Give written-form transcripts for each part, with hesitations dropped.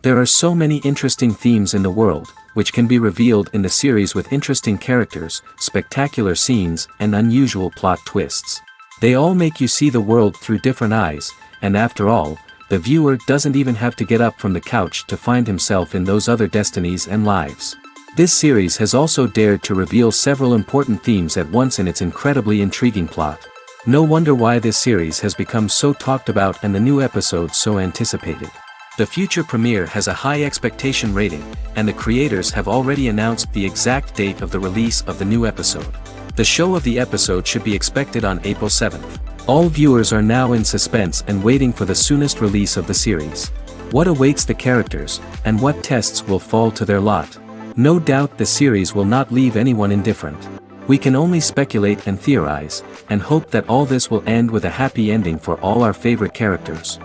There are so many interesting themes in the world, which can be revealed in the series with interesting characters, spectacular scenes, and unusual plot twists. They all make you see the world through different eyes, and after all, the viewer doesn't even have to get up from the couch to find himself in those other destinies and lives. This series has also dared to reveal several important themes at once in its incredibly intriguing plot. No wonder why this series has become so talked about and the new episodes so anticipated. The future premiere has a high expectation rating, and the creators have already announced the exact date of the release of the new episode. The show of the episode should be expected on April 7th. All viewers are now in suspense and waiting for the soonest release of the series. What awaits the characters, and what tests will fall to their lot? No doubt the series will not leave anyone indifferent. We can only speculate and theorize, and hope that all this will end with a happy ending for all our favorite characters.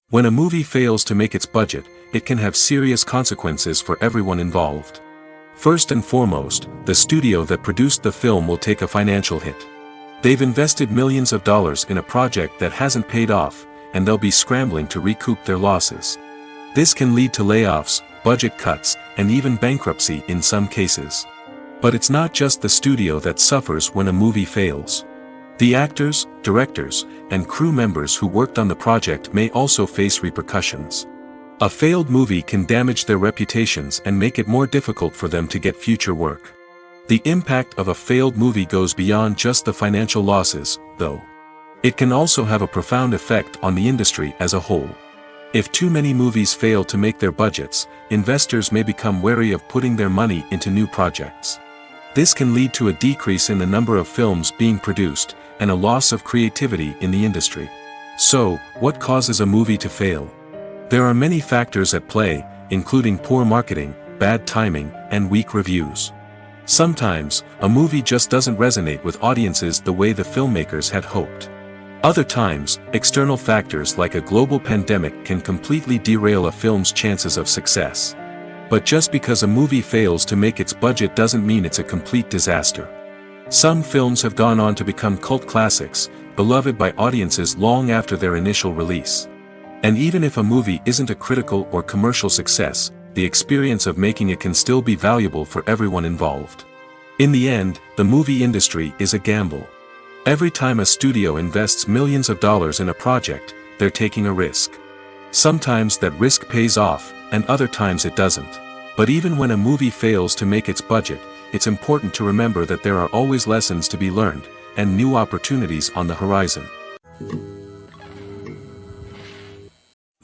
When a movie fails to make its budget, it can have serious consequences for everyone involved. First and foremost, the studio that produced the film will take a financial hit. They've invested millions of dollars in a project that hasn't paid off, and they'll be scrambling to recoup their losses. This can lead to layoffs, budget cuts, and even bankruptcy in some cases. But it's not just the studio that suffers when a movie fails. The actors, directors, and crew members who worked on the project may also face repercussions. A failed movie can damage their reputations and make it more difficult for them to get future work. The impact of a failed movie goes beyond just the financial losses, though. It can also have a profound effect on the industry as a whole. If too many movies fail to make their budgets, investors may become wary of putting their money into new projects. This can lead to a decrease in the number of films being produced, and a loss of creativity in the industry. So, what causes a movie to fail? There are many factors at play, including poor marketing, bad timing, and weak reviews. Sometimes, a movie just doesn't resonate with audiences the way the filmmakers had hoped. Other times, external factors like a global pandemic can completely derail a film's chances of success. But just because a movie fails to make its budget doesn't mean it's a complete disaster. Some films have gone on to become cult classics, beloved by audiences long after their initial release. And even if a movie isn't a critical or commercial success, the experience of making it can still be valuable for everyone involved. In the end, the movie industry is a gamble. Every time a studio invests millions of dollars in a project, they're taking a risk. Sometimes that risk pays off, and other times it doesn't. But even when a movie fails to make its budget, it's important to remember that there are always lessons to be learned, and new opportunities on the horizon.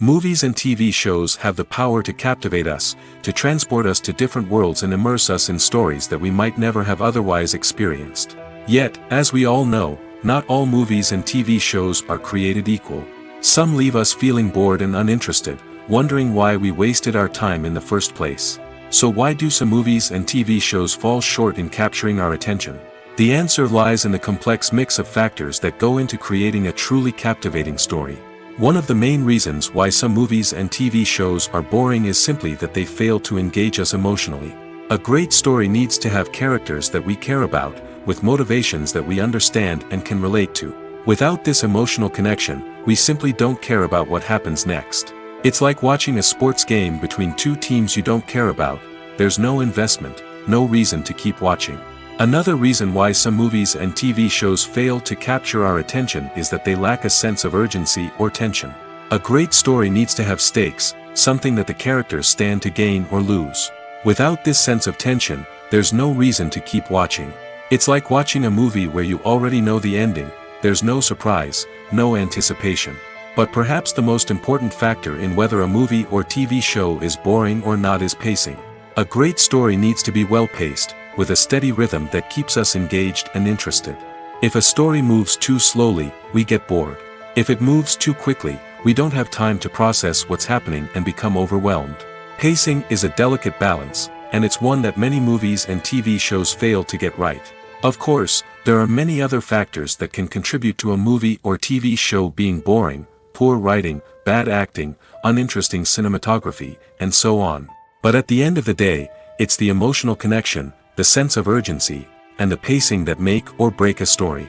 Movies and TV shows have the power to captivate us, to transport us to different worlds and immerse us in stories that we might never have otherwise experienced. Yet, as we all know, not all movies and TV shows are created equal. Some leave us feeling bored and uninterested, wondering why we wasted our time in the first place. So why do some movies and TV shows fall short in capturing our attention? The answer lies in the complex mix of factors that go into creating a truly captivating story. One of the main reasons why some movies and TV shows are boring is simply that they fail to engage us emotionally. A great story needs to have characters that we care about, with motivations that we understand and can relate to. Without this emotional connection, we simply don't care about what happens next. It's like watching a sports game between two teams you don't care about. There's no investment, no reason to keep watching. Another reason why some movies and TV shows fail to capture our attention is that they lack a sense of urgency or tension. A great story needs to have stakes, something that the characters stand to gain or lose. Without this sense of tension, there's no reason to keep watching. It's like watching a movie where you already know the ending. There's no surprise, no anticipation. But perhaps the most important factor in whether a movie or TV show is boring or not is pacing. A great story needs to be well-paced, with a steady rhythm that keeps us engaged and interested. If a story moves too slowly, we get bored. If it moves too quickly, we don't have time to process what's happening and become overwhelmed. Pacing is a delicate balance, and it's one that many movies and TV shows fail to get right. Of course, there are many other factors that can contribute to a movie or TV show being boring: poor writing, bad acting, uninteresting cinematography, and so on. But at the end of the day, it's the emotional connection, the sense of urgency, and the pacing that make or break a story.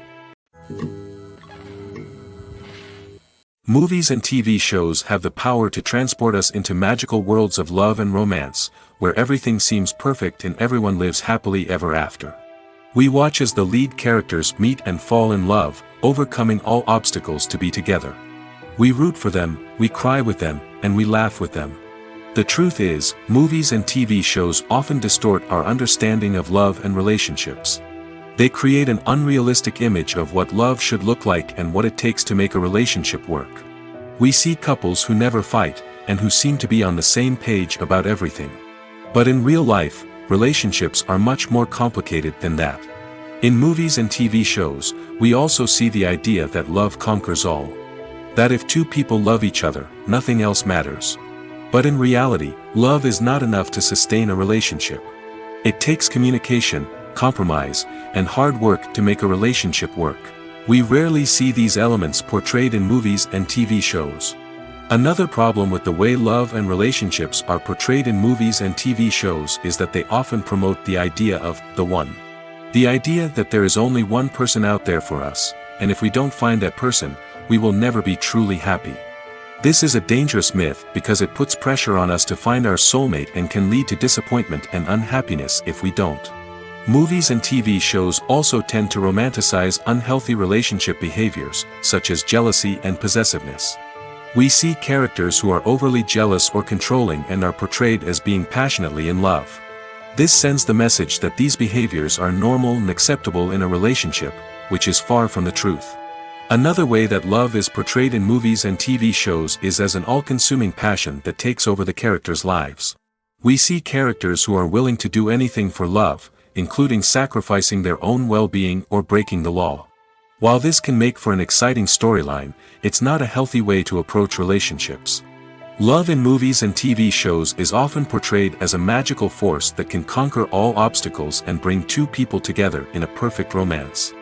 Movies and TV shows have the power to transport us into magical worlds of love and romance, where everything seems perfect and everyone lives happily ever after. We watch as the lead characters meet and fall in love, overcoming all obstacles to be together. We root for them, we cry with them, and we laugh with them. The truth is, movies and TV shows often distort our understanding of love and relationships. They create an unrealistic image of what love should look like and what it takes to make a relationship work. We see couples who never fight, and who seem to be on the same page about everything. But in real life, relationships are much more complicated than that. In movies and TV shows, we also see the idea that love conquers all. That if two people love each other, nothing else matters. But in reality, love is not enough to sustain a relationship. It takes communication, compromise, and hard work to make a relationship work. We rarely see these elements portrayed in movies and TV shows. Another problem with the way love and relationships are portrayed in movies and TV shows is that they often promote the idea of the one. The idea that there is only one person out there for us, and if we don't find that person, we will never be truly happy. This is a dangerous myth because it puts pressure on us to find our soulmate and can lead to disappointment and unhappiness if we don't. Movies and TV shows also tend to romanticize unhealthy relationship behaviors, such as jealousy and possessiveness. We see characters who are overly jealous or controlling and are portrayed as being passionately in love. This sends the message that these behaviors are normal and acceptable in a relationship, which is far from the truth. Another way that love is portrayed in movies and TV shows is as an all-consuming passion that takes over the characters' lives. We see characters who are willing to do anything for love, including sacrificing their own well-being or breaking the law. While this can make for an exciting storyline, it's not a healthy way to approach relationships. Love in movies and TV shows is often portrayed as a magical force that can conquer all obstacles and bring two people together in a perfect romance.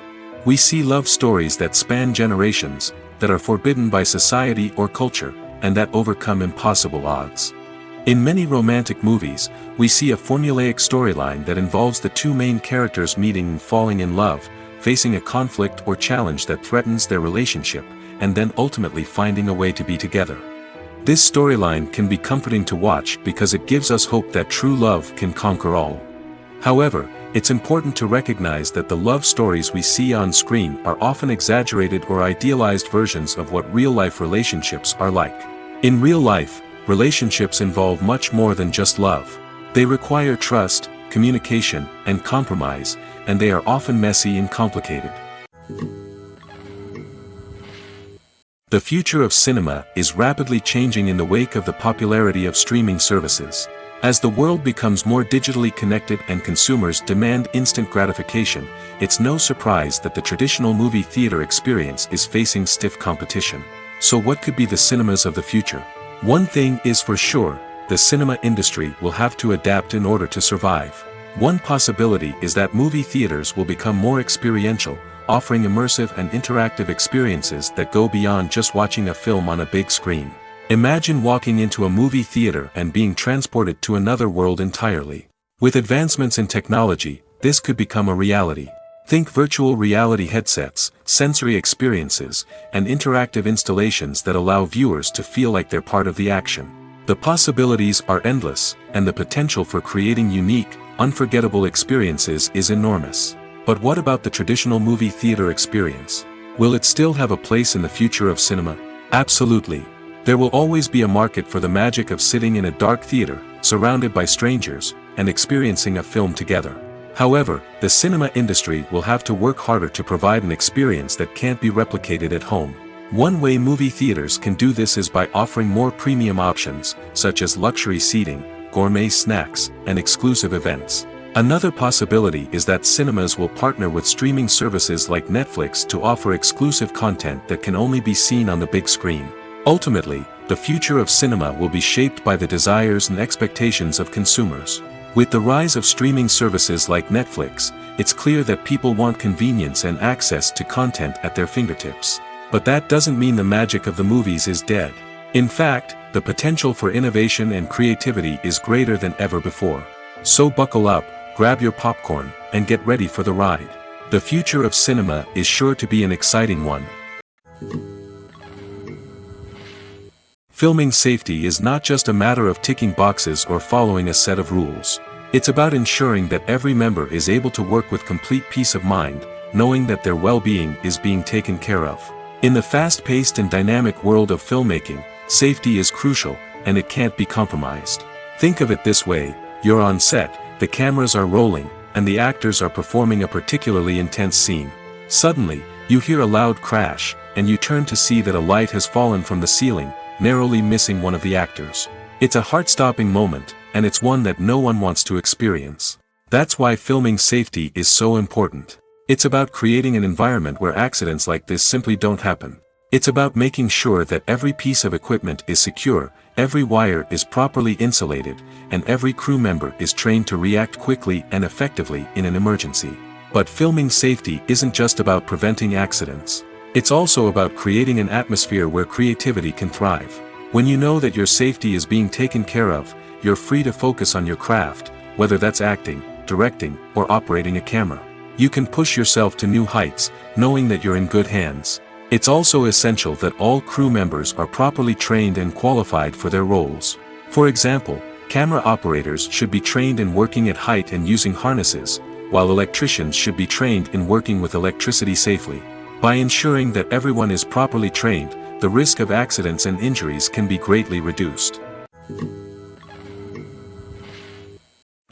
We see love stories that span generations, that are forbidden by society or culture, and that overcome impossible odds. In many romantic movies, we see a formulaic storyline that involves the two main characters meeting and falling in love, facing a conflict or challenge that threatens their relationship, and then ultimately finding a way to be together. This storyline can be comforting to watch because it gives us hope that true love can conquer all. However, it's important to recognize that the love stories we see on screen are often exaggerated or idealized versions of what real-life relationships are like. In real life, relationships involve much more than just love. They require trust, communication, and compromise, and they are often messy and complicated. The future of cinema is rapidly changing in the wake of the popularity of streaming services. As the world becomes more digitally connected and consumers demand instant gratification, it's no surprise that the traditional movie theater experience is facing stiff competition. So what could be the cinemas of the future? One thing is for sure, the cinema industry will have to adapt in order to survive. One possibility is that movie theaters will become more experiential, offering immersive and interactive experiences that go beyond just watching a film on a big screen. Imagine walking into a movie theater and being transported to another world entirely. With advancements in technology, this could become a reality. Think virtual reality headsets, sensory experiences, and interactive installations that allow viewers to feel like they're part of the action. The possibilities are endless, and the potential for creating unique, unforgettable experiences is enormous. But what about the traditional movie theater experience? Will it still have a place in the future of cinema? Absolutely. There will always be a market for the magic of sitting in a dark theater, surrounded by strangers, and experiencing a film together. However, the cinema industry will have to work harder to provide an experience that can't be replicated at home. One way movie theaters can do this is by offering more premium options, such as luxury seating, gourmet snacks, and exclusive events. Another possibility is that cinemas will partner with streaming services like Netflix to offer exclusive content that can only be seen on the big screen. Ultimately, the future of cinema will be shaped by the desires and expectations of consumers. With the rise of streaming services like Netflix, it's clear that people want convenience and access to content at their fingertips. But that doesn't mean the magic of the movies is dead. In fact, the potential for innovation and creativity is greater than ever before. So buckle up, grab your popcorn, and get ready for the ride. The future of cinema is sure to be an exciting one. Filming safety is not just a matter of ticking boxes or following a set of rules. It's about ensuring that every member is able to work with complete peace of mind, knowing that their well-being is being taken care of. In the fast-paced and dynamic world of filmmaking, safety is crucial, and it can't be compromised. Think of it this way: you're on set, the cameras are rolling, and the actors are performing a particularly intense scene. Suddenly, you hear a loud crash, and you turn to see that a light has fallen from the ceiling, narrowly missing one of the actors. It's a heart-stopping moment, and it's one that no one wants to experience. That's why filming safety is so important. It's about creating an environment where accidents like this simply don't happen. It's about making sure that every piece of equipment is secure, every wire is properly insulated, and every crew member is trained to react quickly and effectively in an emergency. But filming safety isn't just about preventing accidents. It's also about creating an atmosphere where creativity can thrive. When you know that your safety is being taken care of, you're free to focus on your craft, whether that's acting, directing, or operating a camera. You can push yourself to new heights, knowing that you're in good hands. It's also essential that all crew members are properly trained and qualified for their roles. For example, camera operators should be trained in working at height and using harnesses, while electricians should be trained in working with electricity safely. By ensuring that everyone is properly trained, the risk of accidents and injuries can be greatly reduced.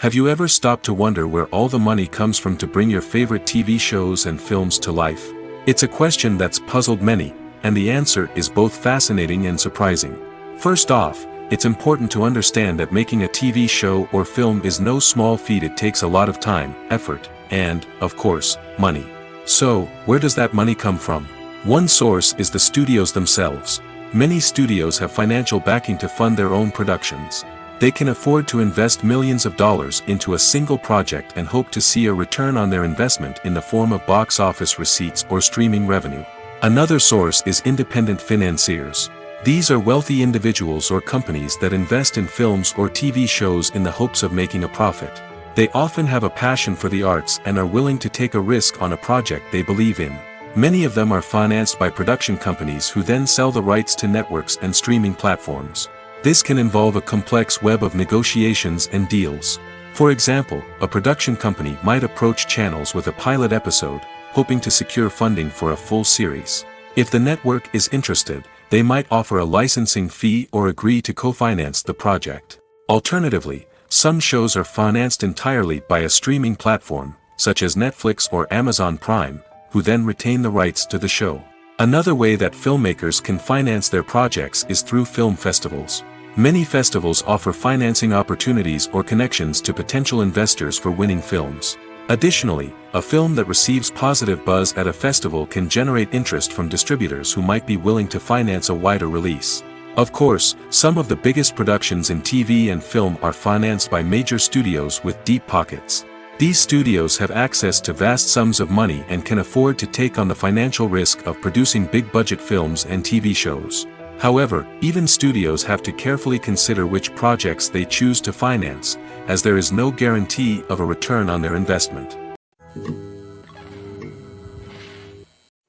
Have you ever stopped to wonder where all the money comes from to bring your favorite TV shows and films to life? It's a question that's puzzled many, and the answer is both fascinating and surprising. First off, it's important to understand that making a TV show or film is no small feat. It takes a lot of time, effort, and, of course, money. So, where does that money come from? One source is the studios themselves. Many studios have financial backing to fund their own productions. They can afford to invest millions of dollars into a single project and hope to see a return on their investment in the form of box office receipts or streaming revenue. Another source is independent financiers. These are wealthy individuals or companies that invest in films or TV shows in the hopes of making a profit. They often have a passion for the arts and are willing to take a risk on a project they believe in. Many of them are financed by production companies who then sell the rights to networks and streaming platforms. This can involve a complex web of negotiations and deals. For example, a production company might approach channels with a pilot episode, hoping to secure funding for a full series. If the network is interested, they might offer a licensing fee or agree to co-finance the project. Alternatively, some shows are financed entirely by a streaming platform, such as Netflix or Amazon Prime, who then retain the rights to the show. Another way that filmmakers can finance their projects is through film festivals. Many festivals offer financing opportunities or connections to potential investors for winning films. Additionally, a film that receives positive buzz at a festival can generate interest from distributors who might be willing to finance a wider release. Of course, some of the biggest productions in TV and film are financed by major studios with deep pockets. These studios have access to vast sums of money and can afford to take on the financial risk of producing big-budget films and TV shows. However, even studios have to carefully consider which projects they choose to finance, as there is no guarantee of a return on their investment.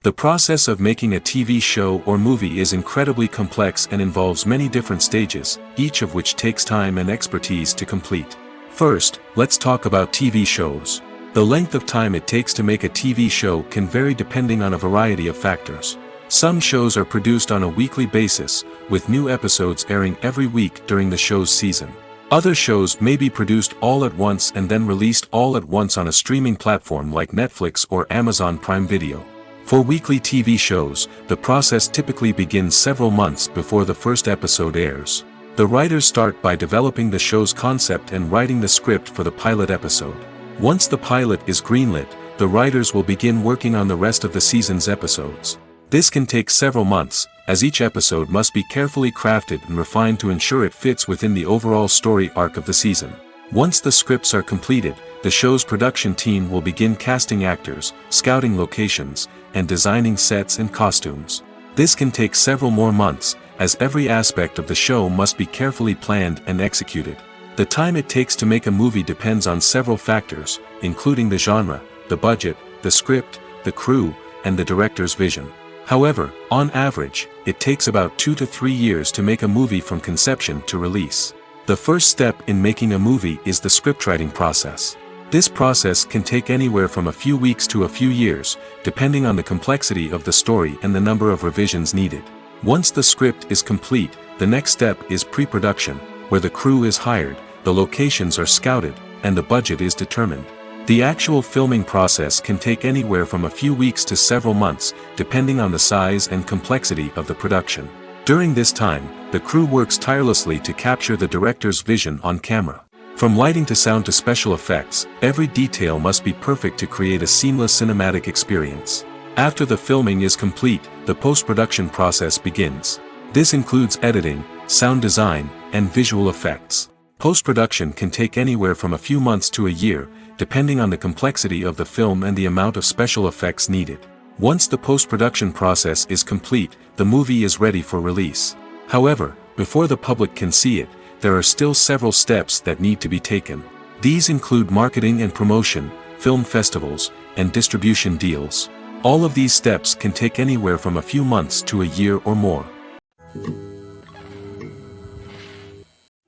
The process of making a TV show or movie is incredibly complex and involves many different stages, each of which takes time and expertise to complete. First, let's talk about TV shows. The length of time it takes to make a TV show can vary depending on a variety of factors. Some shows are produced on a weekly basis, with new episodes airing every week during the show's season. Other shows may be produced all at once and then released all at once on a streaming platform like Netflix or Amazon Prime Video. For weekly TV shows, the process typically begins several months before the first episode airs. The writers start by developing the show's concept and writing the script for the pilot episode. Once the pilot is greenlit, the writers will begin working on the rest of the season's episodes. This can take several months, as each episode must be carefully crafted and refined to ensure it fits within the overall story arc of the season. Once the scripts are completed, the show's production team will begin casting actors, scouting locations, and designing sets and costumes. This can take several more months, as every aspect of the show must be carefully planned and executed. The time it takes to make a movie depends on several factors, including the genre, the budget, the script, the crew, and the director's vision. However, on average, it takes about 2 to 3 years to make a movie from conception to release. The first step in making a movie is the scriptwriting process. This process can take anywhere from a few weeks to a few years, depending on the complexity of the story and the number of revisions needed. Once the script is complete, the next step is pre-production, where the crew is hired, the locations are scouted, and the budget is determined. The actual filming process can take anywhere from a few weeks to several months, depending on the size and complexity of the production. During this time, the crew works tirelessly to capture the director's vision on camera. From lighting to sound to special effects, every detail must be perfect to create a seamless cinematic experience. After the filming is complete, the post-production process begins. This includes editing, sound design, and visual effects. Post-production can take anywhere from a few months to a year, depending on the complexity of the film and the amount of special effects needed. Once the post-production process is complete, the movie is ready for release. However, before the public can see it, there are still several steps that need to be taken. These include marketing and promotion, film festivals, and distribution deals. All of these steps can take anywhere from a few months to a year or more.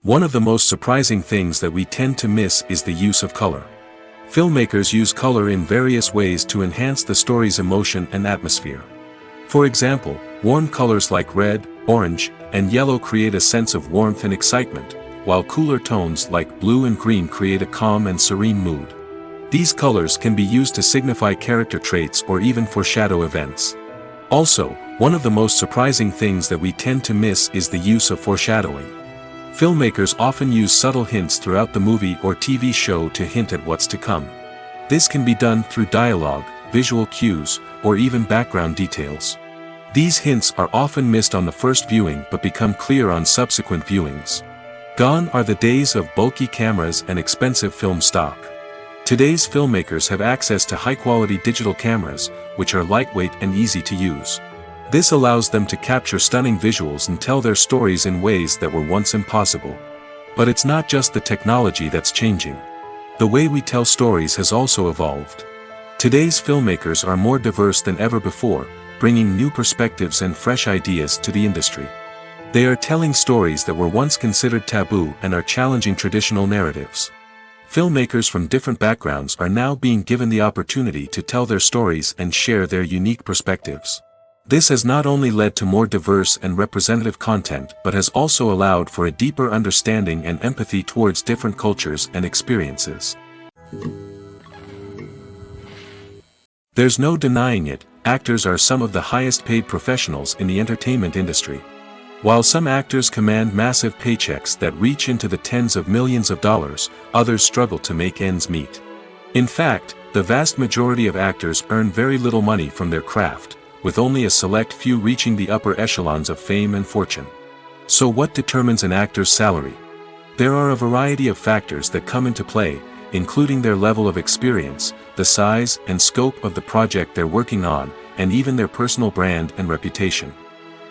One of the most surprising things that we tend to miss is the use of color. Filmmakers use color in various ways to enhance the story's emotion and atmosphere. For example, warm colors like red, orange, and yellow create a sense of warmth and excitement, while cooler tones like blue and green create a calm and serene mood. These colors can be used to signify character traits or even foreshadow events. Also, one of the most surprising things that we tend to miss is the use of foreshadowing. Filmmakers often use subtle hints throughout the movie or TV show to hint at what's to come. This can be done through dialogue, visual cues, or even background details. These hints are often missed on the first viewing but become clear on subsequent viewings. Gone are the days of bulky cameras and expensive film stock. Today's filmmakers have access to high-quality digital cameras, which are lightweight and easy to use. This allows them to capture stunning visuals and tell their stories in ways that were once impossible. But it's not just the technology that's changing. The way we tell stories has also evolved. Today's filmmakers are more diverse than ever before, bringing new perspectives and fresh ideas to the industry. They are telling stories that were once considered taboo and are challenging traditional narratives. Filmmakers from different backgrounds are now being given the opportunity to tell their stories and share their unique perspectives. This has not only led to more diverse and representative content but has also allowed for a deeper understanding and empathy towards different cultures and experiences. There's no denying it, actors are some of the highest paid professionals in the entertainment industry. While some actors command massive paychecks that reach into the tens of millions of dollars, others struggle to make ends meet. In fact, the vast majority of actors earn very little money from their craft, with only a select few reaching the upper echelons of fame and fortune. So what determines an actor's salary? There are a variety of factors that come into play, including their level of experience, the size and scope of the project they're working on, and even their personal brand and reputation.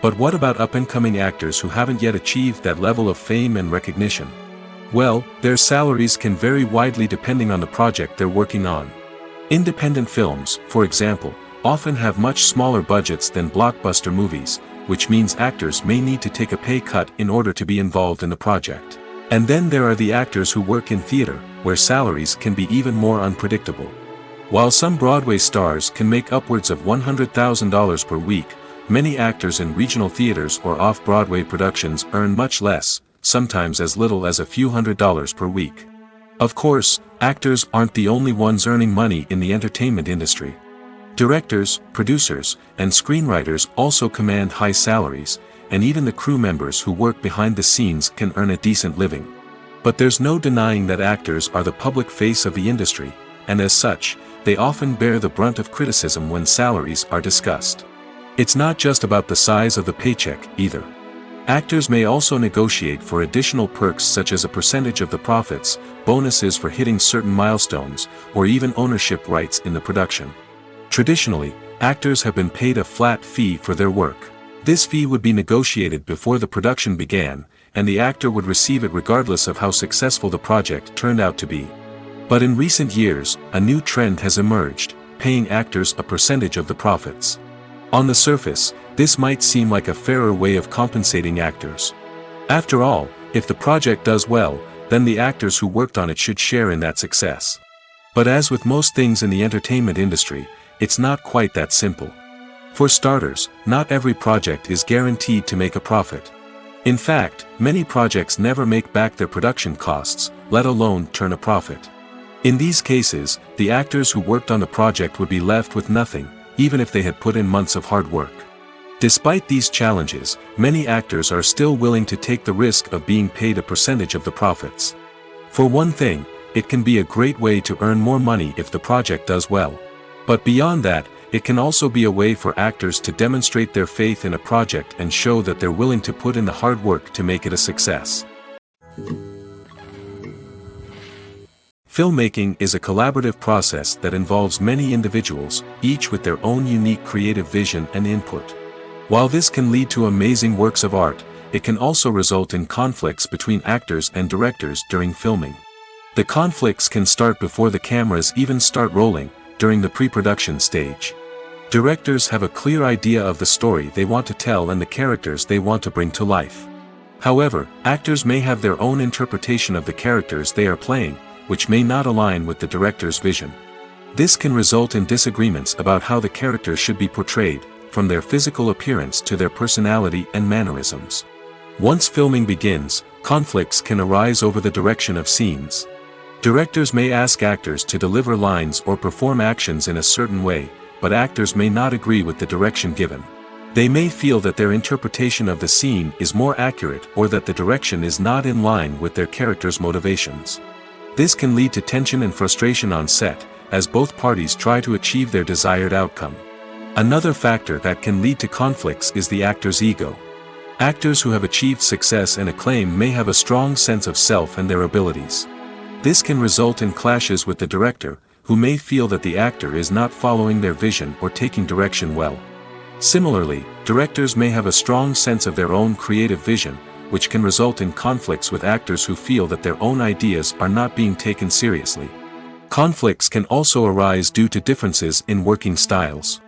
But what about up-and-coming actors who haven't yet achieved that level of fame and recognition? Well, their salaries can vary widely depending on the project they're working on. Independent films, for example, often have much smaller budgets than blockbuster movies, which means actors may need to take a pay cut in order to be involved in the project. And then there are the actors who work in theater, where salaries can be even more unpredictable. While some Broadway stars can make upwards of $100,000 per week, many actors in regional theaters or off-Broadway productions earn much less, sometimes as little as a few $100s per week. Of course, actors aren't the only ones earning money in the entertainment industry. Directors, producers, and screenwriters also command high salaries, and even the crew members who work behind the scenes can earn a decent living. But there's no denying that actors are the public face of the industry, and as such, they often bear the brunt of criticism when salaries are discussed. It's not just about the size of the paycheck, either. Actors may also negotiate for additional perks such as a percentage of the profits, bonuses for hitting certain milestones, or even ownership rights in the production. Traditionally, actors have been paid a flat fee for their work. This fee would be negotiated before the production began, and the actor would receive it regardless of how successful the project turned out to be. But in recent years, a new trend has emerged, paying actors a percentage of the profits. On the surface, this might seem like a fairer way of compensating actors. After all, if the project does well, then the actors who worked on it should share in that success. But as with most things in the entertainment industry, it's not quite that simple. For starters, not every project is guaranteed to make a profit. In fact, many projects never make back their production costs, let alone turn a profit. In these cases, the actors who worked on the project would be left with nothing, even if they had put in months of hard work. Despite these challenges, many actors are still willing to take the risk of being paid a percentage of the profits. For one thing, it can be a great way to earn more money if the project does well. But beyond that, it can also be a way for actors to demonstrate their faith in a project and show that they're willing to put in the hard work to make it a success. Filmmaking is a collaborative process that involves many individuals, each with their own unique creative vision and input. While this can lead to amazing works of art, it can also result in conflicts between actors and directors during filming. The conflicts can start before the cameras even start rolling, during the pre-production stage. Directors have a clear idea of the story they want to tell and the characters they want to bring to life. However, actors may have their own interpretation of the characters they are playing, which may not align with the director's vision. This can result in disagreements about how the characters should be portrayed, from their physical appearance to their personality and mannerisms. Once filming begins, conflicts can arise over the direction of scenes. Directors may ask actors to deliver lines or perform actions in a certain way, but actors may not agree with the direction given. They may feel that their interpretation of the scene is more accurate or that the direction is not in line with their character's motivations. This can lead to tension and frustration on set, as both parties try to achieve their desired outcome. Another factor that can lead to conflicts is the actor's ego. Actors who have achieved success and acclaim may have a strong sense of self and their abilities. This can result in clashes with the director, who may feel that the actor is not following their vision or taking direction well. Similarly, directors may have a strong sense of their own creative vision, which can result in conflicts with actors who feel that their own ideas are not being taken seriously. Conflicts can also arise due to differences in working styles.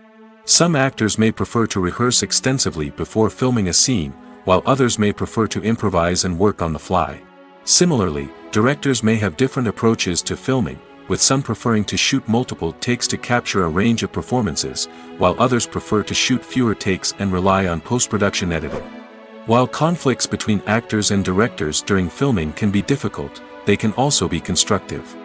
Some actors may prefer to rehearse extensively before filming a scene, while others may prefer to improvise and work on the fly. Similarly, directors may have different approaches to filming, with some preferring to shoot multiple takes to capture a range of performances, while others prefer to shoot fewer takes and rely on post-production editing. While conflicts between actors and directors during filming can be difficult, they can also be constructive.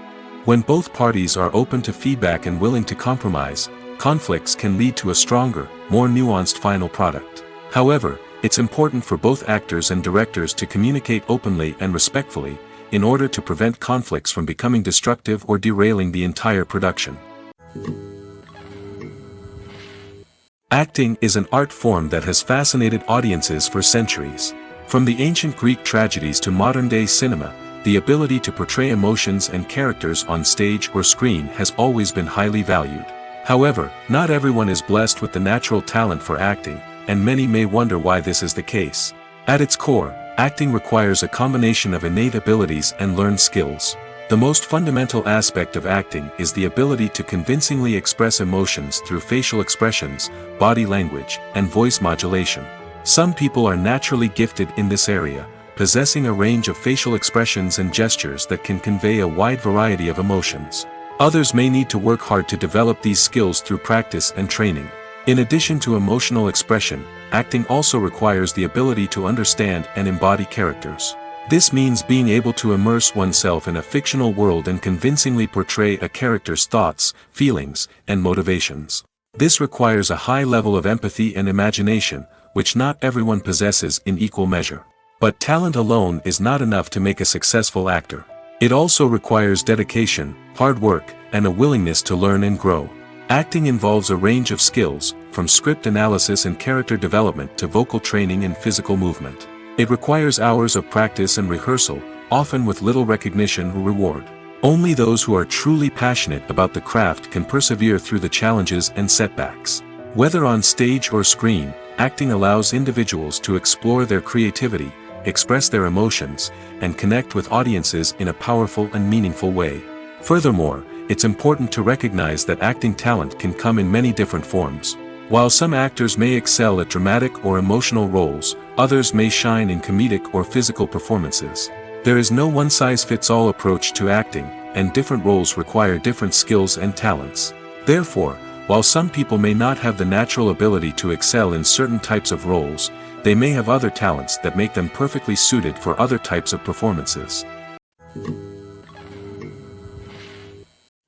When both parties are open to feedback and willing to compromise, conflicts can lead to a stronger, more nuanced final product. However, it's important for both actors and directors to communicate openly and respectfully, in order to prevent conflicts from becoming destructive or derailing the entire production. Acting is an art form that has fascinated audiences for centuries. From the ancient Greek tragedies to modern-day cinema, the ability to portray emotions and characters on stage or screen has always been highly valued. However, not everyone is blessed with the natural talent for acting, and many may wonder why this is the case. At its core, acting requires a combination of innate abilities and learned skills. The most fundamental aspect of acting is the ability to convincingly express emotions through facial expressions, body language, and voice modulation. Some people are naturally gifted in this area, possessing a range of facial expressions and gestures that can convey a wide variety of emotions. Others may need to work hard to develop these skills through practice and training. In addition to emotional expression, acting also requires the ability to understand and embody characters. This means being able to immerse oneself in a fictional world and convincingly portray a character's thoughts, feelings, and motivations. This requires a high level of empathy and imagination, which not everyone possesses in equal measure. But talent alone is not enough to make a successful actor. It also requires dedication, hard work, and a willingness to learn and grow. Acting involves a range of skills, from script analysis and character development to vocal training and physical movement. It requires hours of practice and rehearsal, often with little recognition or reward. Only those who are truly passionate about the craft can persevere through the challenges and setbacks. Whether on stage or screen, acting allows individuals to explore their creativity, express their emotions, and connect with audiences in a powerful and meaningful way. Furthermore, it's important to recognize that acting talent can come in many different forms. While some actors may excel at dramatic or emotional roles, others may shine in comedic or physical performances. There is no one-size-fits-all approach to acting, and different roles require different skills and talents. Therefore, while some people may not have the natural ability to excel in certain types of roles, they may have other talents that make them perfectly suited for other types of performances.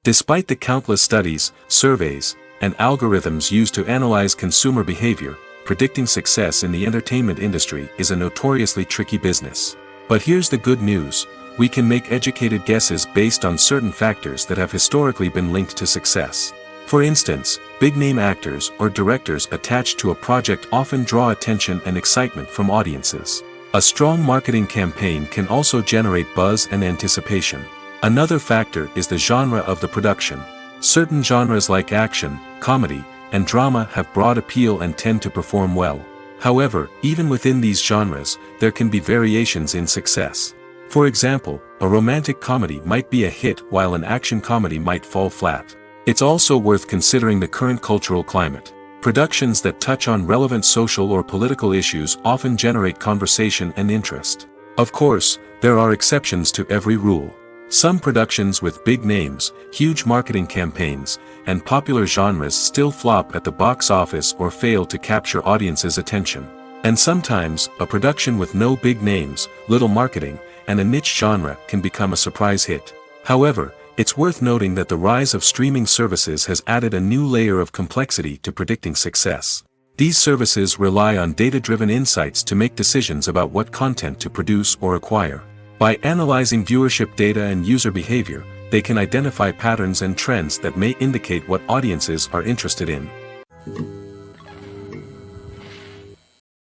Despite the countless studies, surveys, and algorithms used to analyze consumer behavior, predicting success in the entertainment industry is a notoriously tricky business. But here's the good news: we can make educated guesses based on certain factors that have historically been linked to success. For instance, big-name actors or directors attached to a project often draw attention and excitement from audiences. A strong marketing campaign can also generate buzz and anticipation. Another factor is the genre of the production. Certain genres like action, comedy, and drama have broad appeal and tend to perform well. However, even within these genres, there can be variations in success. For example, a romantic comedy might be a hit while an action comedy might fall flat. It's also worth considering the current cultural climate. Productions that touch on relevant social or political issues often generate conversation and interest. Of course, there are exceptions to every rule. Some productions with big names, huge marketing campaigns, and popular genres still flop at the box office or fail to capture audiences' attention. And sometimes, a production with no big names, little marketing, and a niche genre can become a surprise hit. However, it's worth noting that the rise of streaming services has added a new layer of complexity to predicting success. These services rely on data-driven insights to make decisions about what content to produce or acquire. By analyzing viewership data and user behavior, they can identify patterns and trends that may indicate what audiences are interested in.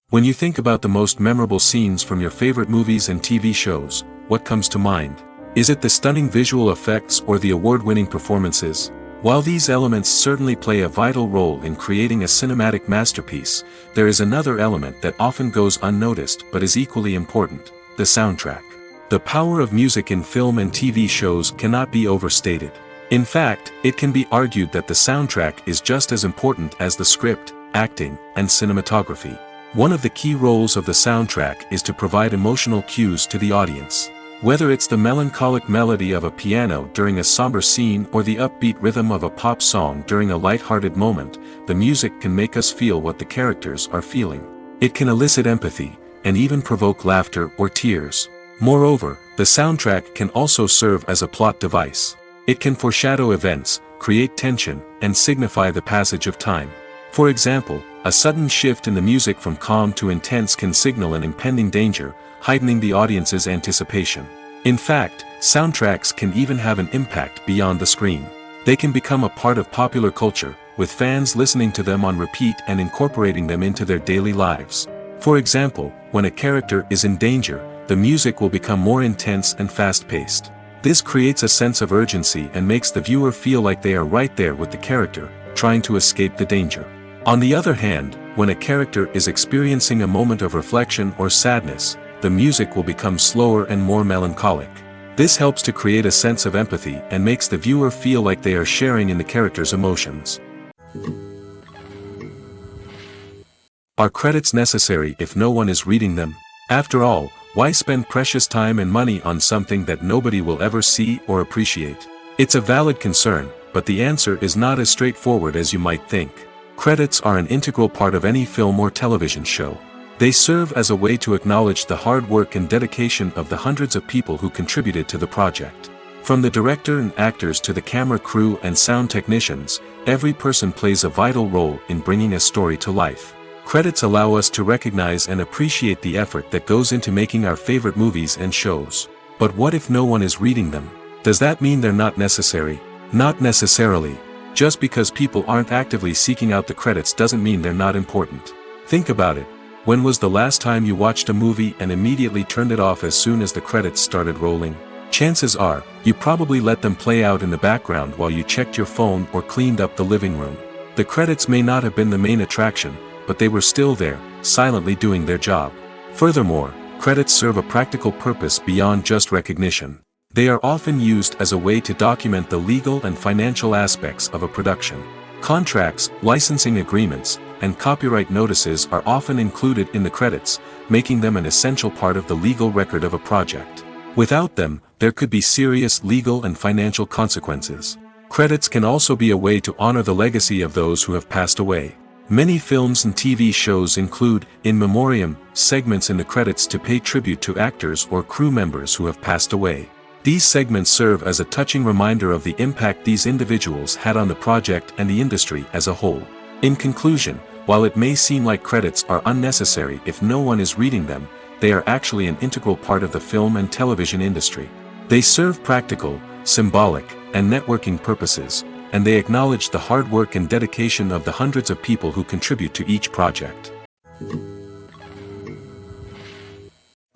When you think about the most memorable scenes from your favorite movies and TV shows, what comes to mind? Is it the stunning visual effects or the award-winning performances? While these elements certainly play a vital role in creating a cinematic masterpiece, there is another element that often goes unnoticed but is equally important: the soundtrack. The power of music in film and TV shows cannot be overstated. In fact, it can be argued that the soundtrack is just as important as the script, acting, and cinematography. One of the key roles of the soundtrack is to provide emotional cues to the audience. Whether it's the melancholic melody of a piano during a somber scene or the upbeat rhythm of a pop song during a light-hearted moment, the music can make us feel what the characters are feeling. It can elicit empathy, and even provoke laughter or tears. Moreover, the soundtrack can also serve as a plot device. It can foreshadow events, create tension, and signify the passage of time. For example, a sudden shift in the music from calm to intense can signal an impending danger, heightening the audience's anticipation. In fact, soundtracks can even have an impact beyond the screen. They can become a part of popular culture, with fans listening to them on repeat and incorporating them into their daily lives. For example, when a character is in danger, the music will become more intense and fast-paced. This creates a sense of urgency and makes the viewer feel like they are right there with the character, trying to escape the danger. On the other hand, when a character is experiencing a moment of reflection or sadness, the music will become slower and more melancholic. This helps to create a sense of empathy and makes the viewer feel like they are sharing in the character's emotions. Are credits necessary if no one is reading them? After all, why spend precious time and money on something that nobody will ever see or appreciate? It's a valid concern, but the answer is not as straightforward as you might think. Credits are an integral part of any film or television show. They serve as a way to acknowledge the hard work and dedication of the hundreds of people who contributed to the project. From the director and actors to the camera crew and sound technicians, every person plays a vital role in bringing a story to life. Credits allow us to recognize and appreciate the effort that goes into making our favorite movies and shows. But what if no one is reading them? Does that mean they're not necessary? Not necessarily. Just because people aren't actively seeking out the credits doesn't mean they're not important. Think about it. When was the last time you watched a movie and immediately turned it off as soon as the credits started rolling? Chances are, you probably let them play out in the background while you checked your phone or cleaned up the living room. The credits may not have been the main attraction, but they were still there, silently doing their job. Furthermore, credits serve a practical purpose beyond just recognition. They are often used as a way to document the legal and financial aspects of a production. Contracts, licensing agreements, and copyright notices are often included in the credits, making them an essential part of the legal record of a project. Without them, there could be serious legal and financial consequences. Credits can also be a way to honor the legacy of those who have passed away. Many films and TV shows include, in memoriam, segments in the credits to pay tribute to actors or crew members who have passed away. These segments serve as a touching reminder of the impact these individuals had on the project and the industry as a whole. In conclusion, while it may seem like credits are unnecessary if no one is reading them, they are actually an integral part of the film and television industry. They serve practical, symbolic, and networking purposes, and they acknowledge the hard work and dedication of the hundreds of people who contribute to each project.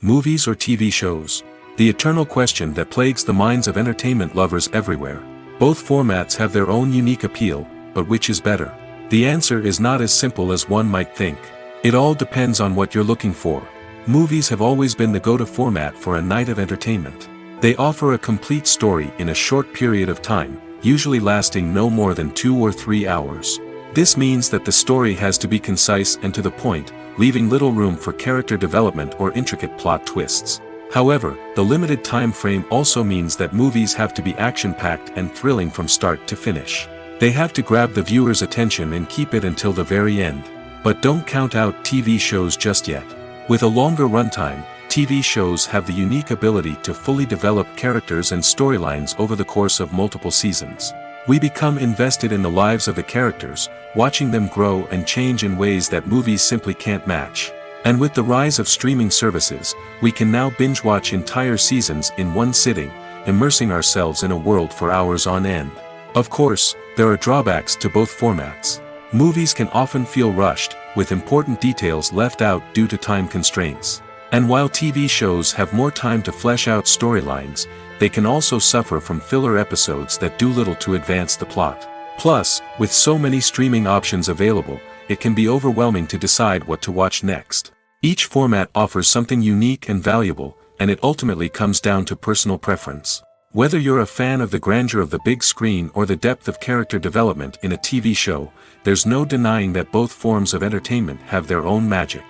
Movies or TV shows? The eternal question that plagues the minds of entertainment lovers everywhere. Both formats have their own unique appeal, but which is better? The answer is not as simple as one might think. It all depends on what you're looking for. Movies have always been the go-to format for a night of entertainment. They offer a complete story in a short period of time, usually lasting no more than 2 or 3 hours. This means that the story has to be concise and to the point, leaving little room for character development or intricate plot twists. However, the limited time frame also means that movies have to be action-packed and thrilling from start to finish. They have to grab the viewer's attention and keep it until the very end. But don't count out TV shows just yet. With a longer runtime, TV shows have the unique ability to fully develop characters and storylines over the course of multiple seasons. We become invested in the lives of the characters, watching them grow and change in ways that movies simply can't match. And with the rise of streaming services, we can now binge-watch entire seasons in one sitting, immersing ourselves in a world for hours on end. Of course, there are drawbacks to both formats. Movies can often feel rushed, with important details left out due to time constraints. And while TV shows have more time to flesh out storylines, they can also suffer from filler episodes that do little to advance the plot. Plus, with so many streaming options available, it can be overwhelming to decide what to watch next. Each format offers something unique and valuable, and it ultimately comes down to personal preference. Whether you're a fan of the grandeur of the big screen or the depth of character development in a TV show, there's no denying that both forms of entertainment have their own magic.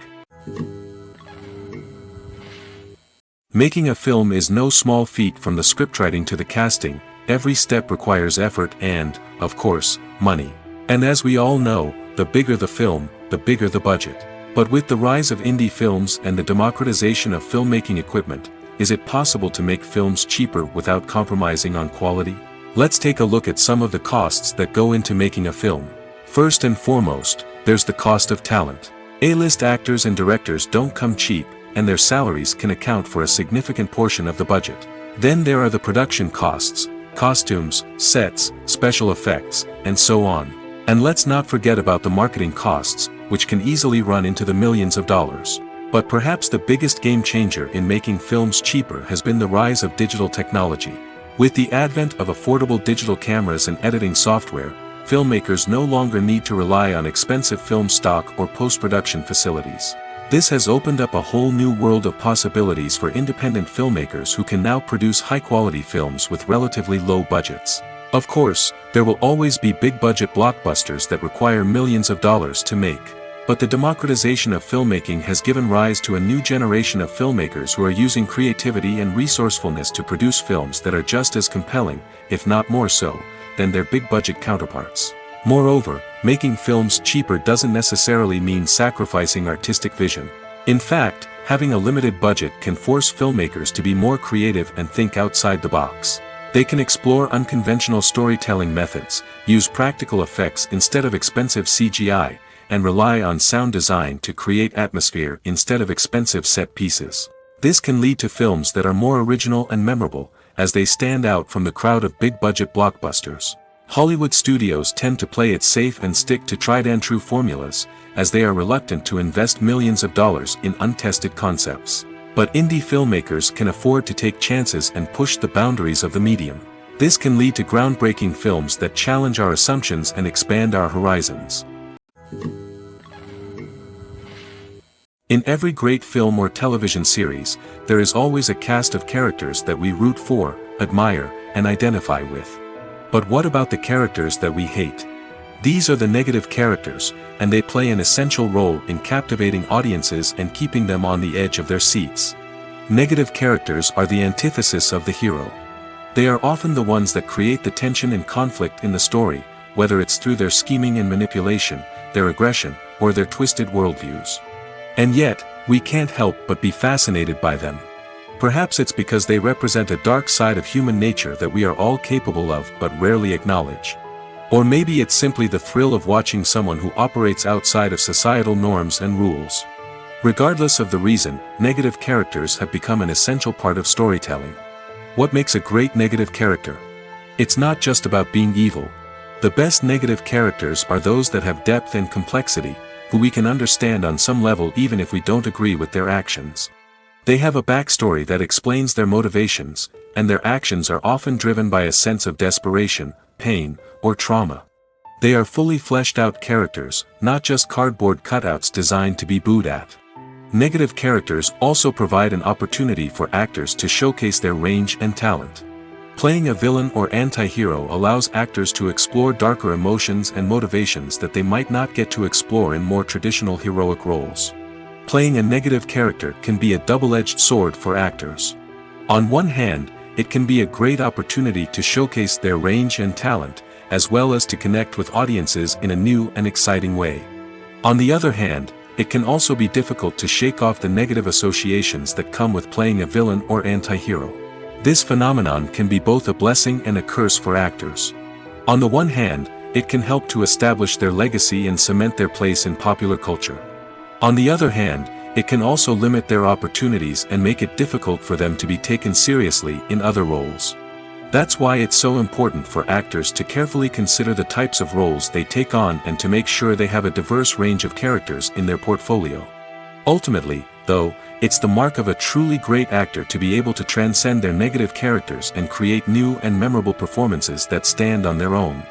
Making a film is no small feat. From the scriptwriting to the casting, every step requires effort and, of course, money. And as we all know, the bigger the film, the bigger the budget. But with the rise of indie films and the democratization of filmmaking equipment, is it possible to make films cheaper without compromising on quality? Let's take a look at some of the costs that go into making a film. First and foremost, there's the cost of talent. A-list actors and directors don't come cheap, and their salaries can account for a significant portion of the budget. Then there are the production costs, costumes, sets, special effects, and so on. And let's not forget about the marketing costs, which can easily run into the millions of dollars. But perhaps the biggest game changer in making films cheaper has been the rise of digital technology. With the advent of affordable digital cameras and editing software, filmmakers no longer need to rely on expensive film stock or post-production facilities. This has opened up a whole new world of possibilities for independent filmmakers who can now produce high-quality films with relatively low budgets. Of course, there will always be big-budget blockbusters that require millions of dollars to make. But the democratization of filmmaking has given rise to a new generation of filmmakers who are using creativity and resourcefulness to produce films that are just as compelling, if not more so, than their big-budget counterparts. Moreover, making films cheaper doesn't necessarily mean sacrificing artistic vision. In fact, having a limited budget can force filmmakers to be more creative and think outside the box. They can explore unconventional storytelling methods, use practical effects instead of expensive CGI, and rely on sound design to create atmosphere instead of expensive set pieces. This can lead to films that are more original and memorable, as they stand out from the crowd of big-budget blockbusters. Hollywood studios tend to play it safe and stick to tried-and-true formulas, as they are reluctant to invest millions of dollars in untested concepts. But indie filmmakers can afford to take chances and push the boundaries of the medium. This can lead to groundbreaking films that challenge our assumptions and expand our horizons. In every great film or television series, there is always a cast of characters that we root for, admire, and identify with. But what about the characters that we hate? These are the negative characters, and they play an essential role in captivating audiences and keeping them on the edge of their seats. Negative characters are the antithesis of the hero. They are often the ones that create the tension and conflict in the story, whether it's through their scheming and manipulation, their aggression, or their twisted worldviews. And yet, we can't help but be fascinated by them. Perhaps it's because they represent a dark side of human nature that we are all capable of but rarely acknowledge. Or maybe it's simply the thrill of watching someone who operates outside of societal norms and rules. Regardless of the reason, negative characters have become an essential part of storytelling. What makes a great negative character? It's not just about being evil. The best negative characters are those that have depth and complexity, who we can understand on some level even if we don't agree with their actions. They have a backstory that explains their motivations, and their actions are often driven by a sense of desperation, pain, or trauma. They are fully fleshed out characters, not just cardboard cutouts designed to be booed at. Negative characters also provide an opportunity for actors to showcase their range and talent. Playing a villain or anti-hero allows actors to explore darker emotions and motivations that they might not get to explore in more traditional heroic roles. Playing a negative character can be a double-edged sword for actors. On one hand, it can be a great opportunity to showcase their range and talent, as well as to connect with audiences in a new and exciting way. On the other hand, it can also be difficult to shake off the negative associations that come with playing a villain or anti-hero. This phenomenon can be both a blessing and a curse for actors. On the one hand, it can help to establish their legacy and cement their place in popular culture. On the other hand, it can also limit their opportunities and make it difficult for them to be taken seriously in other roles. That's why it's so important for actors to carefully consider the types of roles they take on and to make sure they have a diverse range of characters in their portfolio. Ultimately, though, it's the mark of a truly great actor to be able to transcend their negative characters and create new and memorable performances that stand on their own.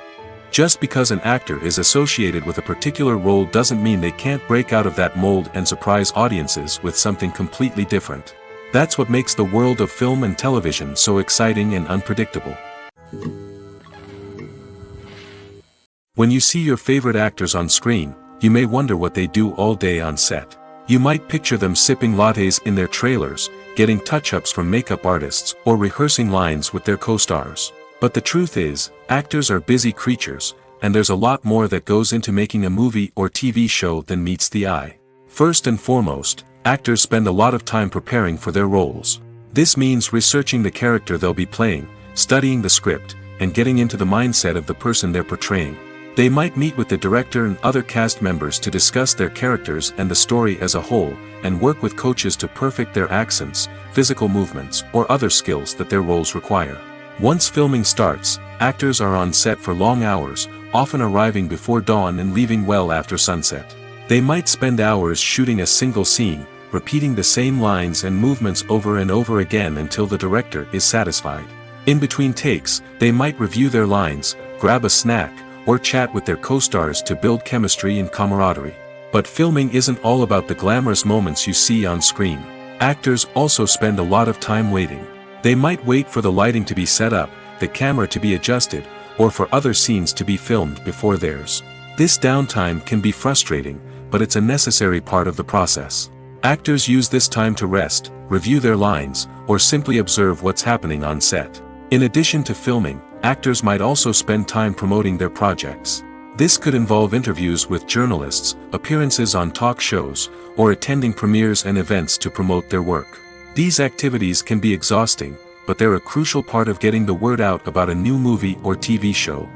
Just because an actor is associated with a particular role doesn't mean they can't break out of that mold and surprise audiences with something completely different. That's what makes the world of film and television so exciting and unpredictable. When you see your favorite actors on screen, you may wonder what they do all day on set. You might picture them sipping lattes in their trailers, getting touch-ups from makeup artists, or rehearsing lines with their co-stars. But the truth is, actors are busy creatures, and there's a lot more that goes into making a movie or TV show than meets the eye. First and foremost, actors spend a lot of time preparing for their roles. This means researching the character they'll be playing, studying the script, and getting into the mindset of the person they're portraying. They might meet with the director and other cast members to discuss their characters and the story as a whole, and work with coaches to perfect their accents, physical movements, or other skills that their roles require. Once filming starts, actors are on set for long hours, often arriving before dawn and leaving well after sunset. They might spend hours shooting a single scene, repeating the same lines and movements over and over again until the director is satisfied. In between takes, they might review their lines, grab a snack, or chat with their co-stars to build chemistry and camaraderie. But filming isn't all about the glamorous moments you see on screen. Actors also spend a lot of time waiting. They might wait for the lighting to be set up, the camera to be adjusted, or for other scenes to be filmed before theirs. This downtime can be frustrating, but it's a necessary part of the process. Actors use this time to rest, review their lines, or simply observe what's happening on set. In addition to filming, actors might also spend time promoting their projects. This could involve interviews with journalists, appearances on talk shows, or attending premieres and events to promote their work. These activities can be exhausting, but they're a crucial part of getting the word out about a new movie or TV show.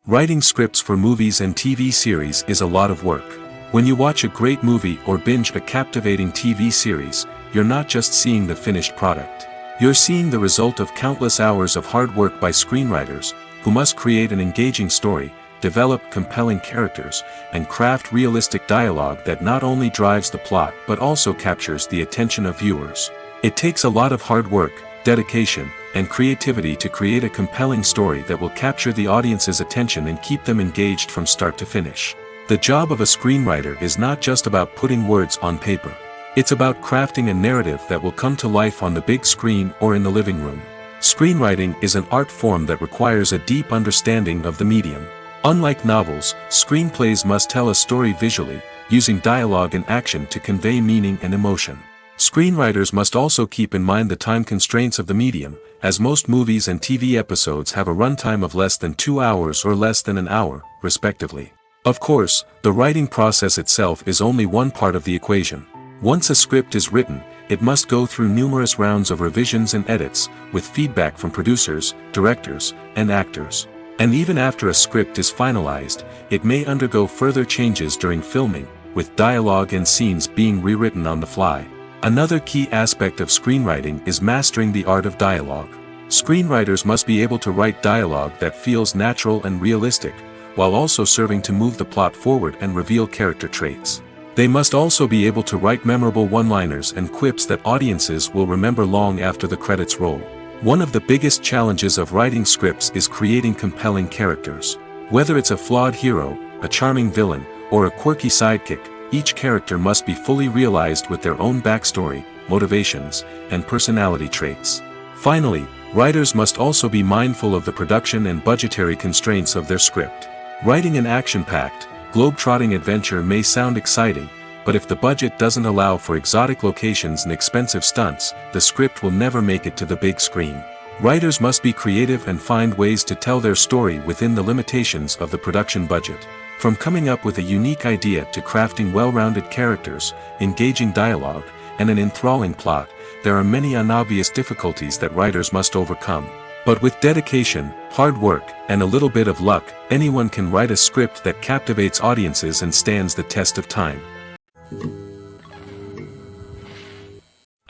Writing scripts for movies and TV series is a lot of work. When you watch a great movie or binge a captivating TV series, you're not just seeing the finished product. You're seeing the result of countless hours of hard work by screenwriters, who must create an engaging story, develop compelling characters, and craft realistic dialogue that not only drives the plot but also captures the attention of viewers. It takes a lot of hard work, dedication, and creativity to create a compelling story that will capture the audience's attention and keep them engaged from start to finish. The job of a screenwriter is not just about putting words on paper. It's about crafting a narrative that will come to life on the big screen or in the living room. Screenwriting is an art form that requires a deep understanding of the medium. Unlike novels, screenplays must tell a story visually, using dialogue and action to convey meaning and emotion. Screenwriters must also keep in mind the time constraints of the medium, as most movies and TV episodes have a runtime of less than 2 hours or less than an hour, respectively. Of course, the writing process itself is only one part of the equation. Once a script is written, it must go through numerous rounds of revisions and edits, with feedback from producers, directors, and actors. And even after a script is finalized, it may undergo further changes during filming, with dialogue and scenes being rewritten on the fly. Another key aspect of screenwriting is mastering the art of dialogue. Screenwriters must be able to write dialogue that feels natural and realistic, while also serving to move the plot forward and reveal character traits. They must also be able to write memorable one-liners and quips that audiences will remember long after the credits roll. One of the biggest challenges of writing scripts is creating compelling characters. Whether it's a flawed hero, a charming villain, or a quirky sidekick, each character must be fully realized with their own backstory, motivations, and personality traits. Finally, writers must also be mindful of the production and budgetary constraints of their script. Writing an action-packed, globe-trotting adventure may sound exciting, but if the budget doesn't allow for exotic locations and expensive stunts, the script will never make it to the big screen. Writers must be creative and find ways to tell their story within the limitations of the production budget. From coming up with a unique idea to crafting well-rounded characters, engaging dialogue, and an enthralling plot, there are many unobvious difficulties that writers must overcome. But with dedication, hard work, and a little bit of luck, anyone can write a script that captivates audiences and stands the test of time.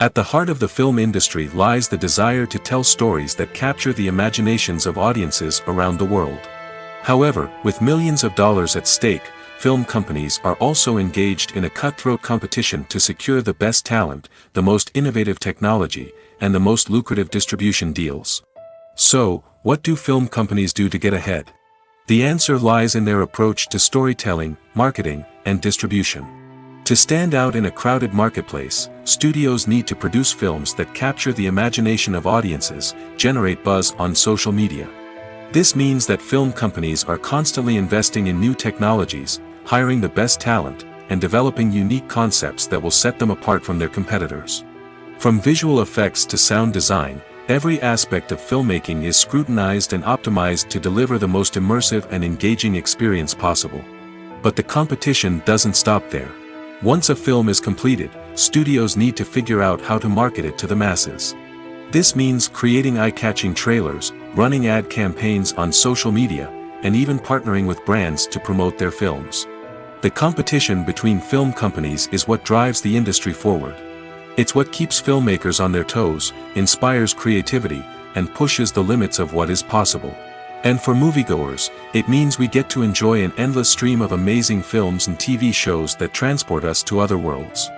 At the heart of the film industry lies the desire to tell stories that capture the imaginations of audiences around the world. However, with millions of dollars at stake, film companies are also engaged in a cutthroat competition to secure the best talent, the most innovative technology, and the most lucrative distribution deals. So, what do film companies do to get ahead? The answer lies in their approach to storytelling, marketing, and distribution. To stand out in a crowded marketplace, studios need to produce films that capture the imagination of audiences, generate buzz on social media. This means that film companies are constantly investing in new technologies, hiring the best talent, and developing unique concepts that will set them apart from their competitors. From visual effects to sound design, every aspect of filmmaking is scrutinized and optimized to deliver the most immersive and engaging experience possible. But the competition doesn't stop there. Once a film is completed, studios need to figure out how to market it to the masses. This means creating eye-catching trailers, running ad campaigns on social media, and even partnering with brands to promote their films. The competition between film companies is what drives the industry forward. It's what keeps filmmakers on their toes, inspires creativity, and pushes the limits of what is possible. And for moviegoers, it means we get to enjoy an endless stream of amazing films and TV shows that transport us to other worlds.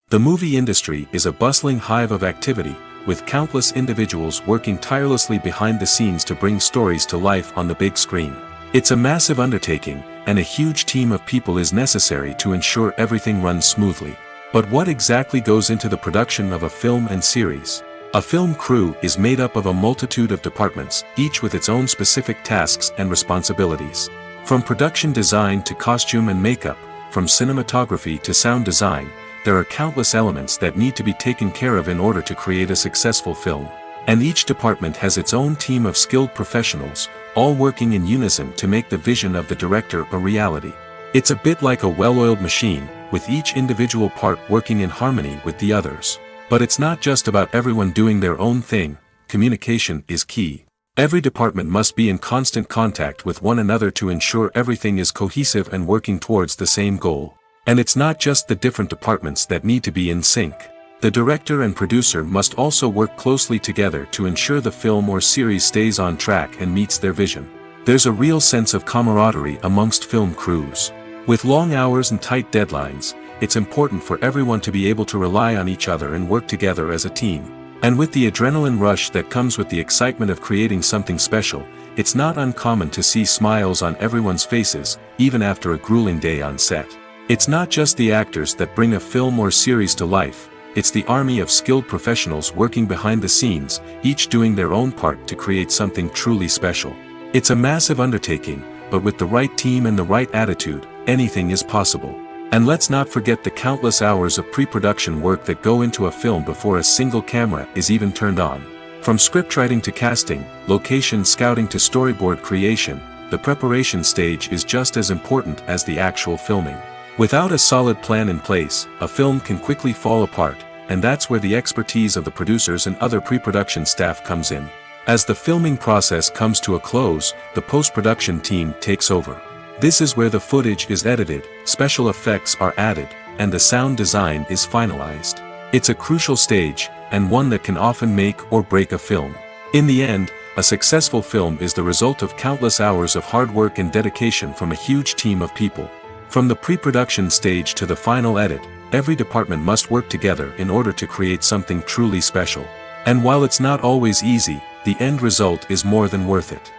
The movie industry is a bustling hive of activity, with countless individuals working tirelessly behind the scenes to bring stories to life on the big screen. It's a massive undertaking, and a huge team of people is necessary to ensure everything runs smoothly. But what exactly goes into the production of a film and series? A film crew is made up of a multitude of departments, each with its own specific tasks and responsibilities. From production design to costume and makeup, from cinematography to sound design, there are countless elements that need to be taken care of in order to create a successful film. And each department has its own team of skilled professionals, all working in unison to make the vision of the director a reality. It's a bit like a well-oiled machine, with each individual part working in harmony with the others. But it's not just about everyone doing their own thing. Communication is key. Every department must be in constant contact with one another to ensure everything is cohesive and working towards the same goal. And it's not just the different departments that need to be in sync. The director and producer must also work closely together to ensure the film or series stays on track and meets their vision. There's a real sense of camaraderie amongst film crews. With long hours and tight deadlines, it's important for everyone to be able to rely on each other and work together as a team. And with the adrenaline rush that comes with the excitement of creating something special, it's not uncommon to see smiles on everyone's faces, even after a grueling day on set. It's not just the actors that bring a film or series to life. It's the army of skilled professionals working behind the scenes, each doing their own part to create something truly special. It's a massive undertaking, but with the right team and the right attitude, anything is possible. And let's not forget the countless hours of pre-production work that go into a film before a single camera is even turned on. From scriptwriting to casting, location scouting to storyboard creation, the preparation stage is just as important as the actual filming. Without a solid plan in place, a film can quickly fall apart, and that's where the expertise of the producers and other pre-production staff comes in. As the filming process comes to a close, the post-production team takes over. This is where the footage is edited, special effects are added, and the sound design is finalized. It's a crucial stage, and one that can often make or break a film. In the end, a successful film is the result of countless hours of hard work and dedication from a huge team of people. From the pre-production stage to the final edit, every department must work together in order to create something truly special. And while it's not always easy, the end result is more than worth it.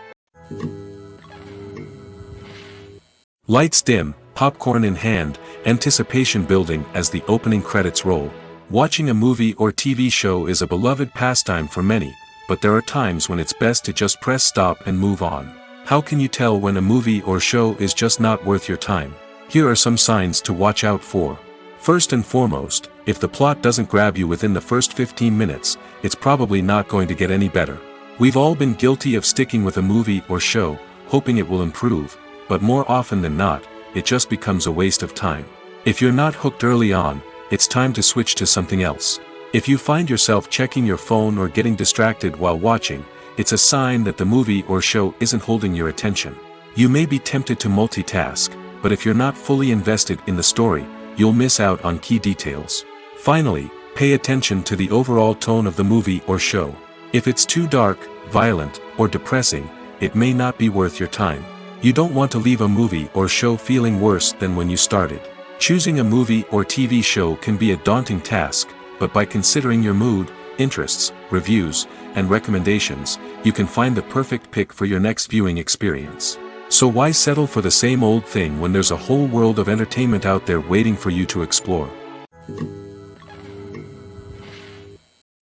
Lights dim, popcorn in hand, anticipation building as the opening credits roll. Watching a movie or TV show is a beloved pastime for many, but there are times when it's best to just press stop and move on. How can you tell when a movie or show is just not worth your time? Here are some signs to watch out for. First and foremost, if the plot doesn't grab you within the first 15 minutes, it's probably not going to get any better. We've all been guilty of sticking with a movie or show, hoping it will improve, but more often than not, it just becomes a waste of time. If you're not hooked early on, it's time to switch to something else. If you find yourself checking your phone or getting distracted while watching, it's a sign that the movie or show isn't holding your attention. You may be tempted to multitask, but if you're not fully invested in the story, you'll miss out on key details. Finally, pay attention to the overall tone of the movie or show. If it's too dark, violent, or depressing, it may not be worth your time. You don't want to leave a movie or show feeling worse than when you started. Choosing a movie or TV show can be a daunting task, but by considering your mood, interests, reviews, and recommendations, you can find the perfect pick for your next viewing experience. So why settle for the same old thing when there's a whole world of entertainment out there waiting for you to explore?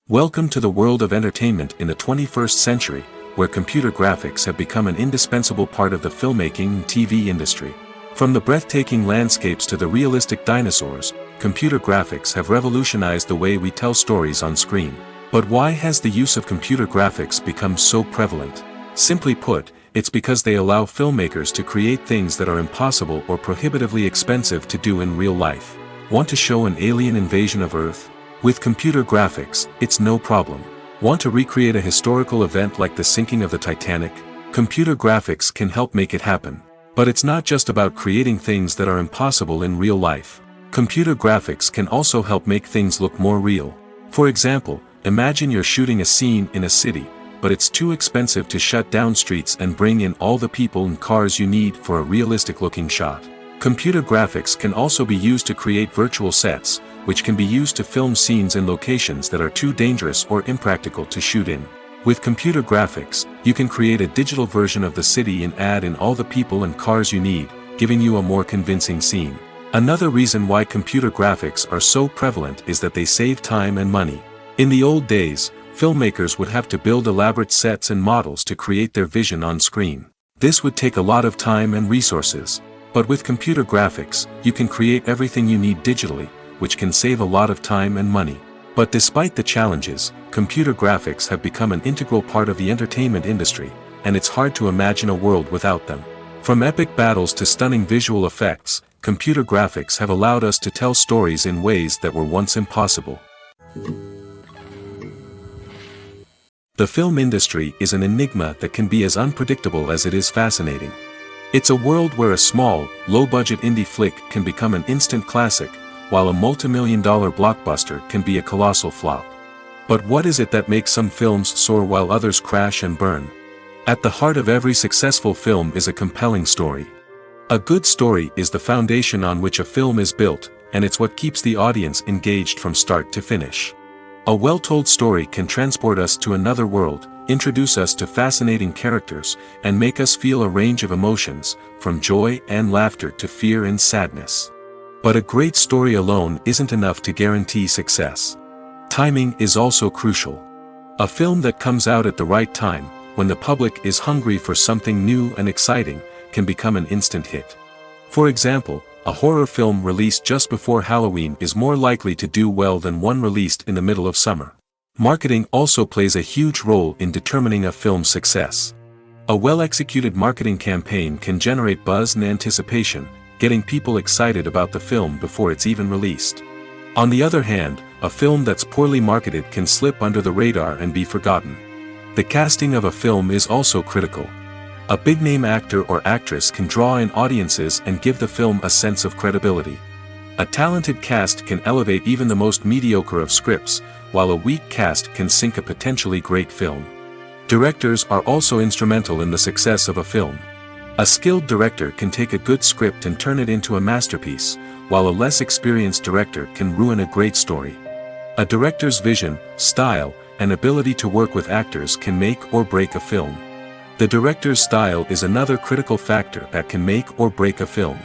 Welcome to the world of entertainment in the 21st century, where computer graphics have become an indispensable part of the filmmaking and TV industry. From the breathtaking landscapes to the realistic dinosaurs, computer graphics have revolutionized the way we tell stories on screen. But why has the use of computer graphics become so prevalent? Simply put, it's because they allow filmmakers to create things that are impossible or prohibitively expensive to do in real life. Want to show an alien invasion of Earth? With computer graphics, it's no problem. Want to recreate a historical event like the sinking of the Titanic? Computer graphics can help make it happen. But it's not just about creating things that are impossible in real life. Computer graphics can also help make things look more real. For example, imagine you're shooting a scene in a city, but it's too expensive to shut down streets and bring in all the people and cars you need for a realistic-looking shot. Computer graphics can also be used to create virtual sets, which can be used to film scenes in locations that are too dangerous or impractical to shoot in. With computer graphics, you can create a digital version of the city and add in all the people and cars you need, giving you a more convincing scene. Another reason why computer graphics are so prevalent is that they save time and money. In the old days, filmmakers would have to build elaborate sets and models to create their vision on screen. This would take a lot of time and resources. But with computer graphics, you can create everything you need digitally, which can save a lot of time and money. But despite the challenges, computer graphics have become an integral part of the entertainment industry, and it's hard to imagine a world without them. From epic battles to stunning visual effects, computer graphics have allowed us to tell stories in ways that were once impossible. The film industry is an enigma that can be as unpredictable as it is fascinating. It's a world where a small, low-budget indie flick can become an instant classic, while a multi-million-dollar blockbuster can be a colossal flop. But what is it that makes some films soar while others crash and burn? At the heart of every successful film is a compelling story. A good story is the foundation on which a film is built, and it's what keeps the audience engaged from start to finish. A well-told story can transport us to another world, introduce us to fascinating characters, and make us feel a range of emotions, from joy and laughter to fear and sadness. But a great story alone isn't enough to guarantee success. Timing is also crucial. A film that comes out at the right time, when the public is hungry for something new and exciting, can become an instant hit. For example, a horror film released just before Halloween is more likely to do well than one released in the middle of summer. Marketing also plays a huge role in determining a film's success. A well-executed marketing campaign can generate buzz and anticipation, getting people excited about the film before it's even released. On the other hand, a film that's poorly marketed can slip under the radar and be forgotten. The casting of a film is also critical. A big-name actor or actress can draw in audiences and give the film a sense of credibility. A talented cast can elevate even the most mediocre of scripts, while a weak cast can sink a potentially great film. Directors are also instrumental in the success of a film. A skilled director can take a good script and turn it into a masterpiece, while a less experienced director can ruin a great story. A director's vision, style, and ability to work with actors can make or break a film. The director's style is another critical factor that can make or break a film.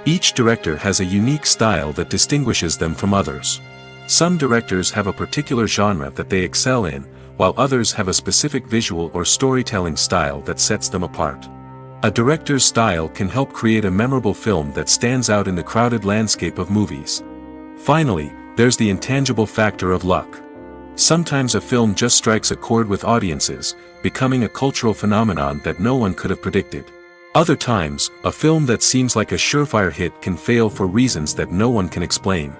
Each director has a unique style that distinguishes them from others. Some directors have a particular genre that they excel in, while others have a specific visual or storytelling style that sets them apart. A director's style can help create a memorable film that stands out in the crowded landscape of movies. Finally, there's the intangible factor of luck. Sometimes a film just strikes a chord with audiences, becoming a cultural phenomenon that no one could have predicted. Other times, a film that seems like a surefire hit can fail for reasons that no one can explain.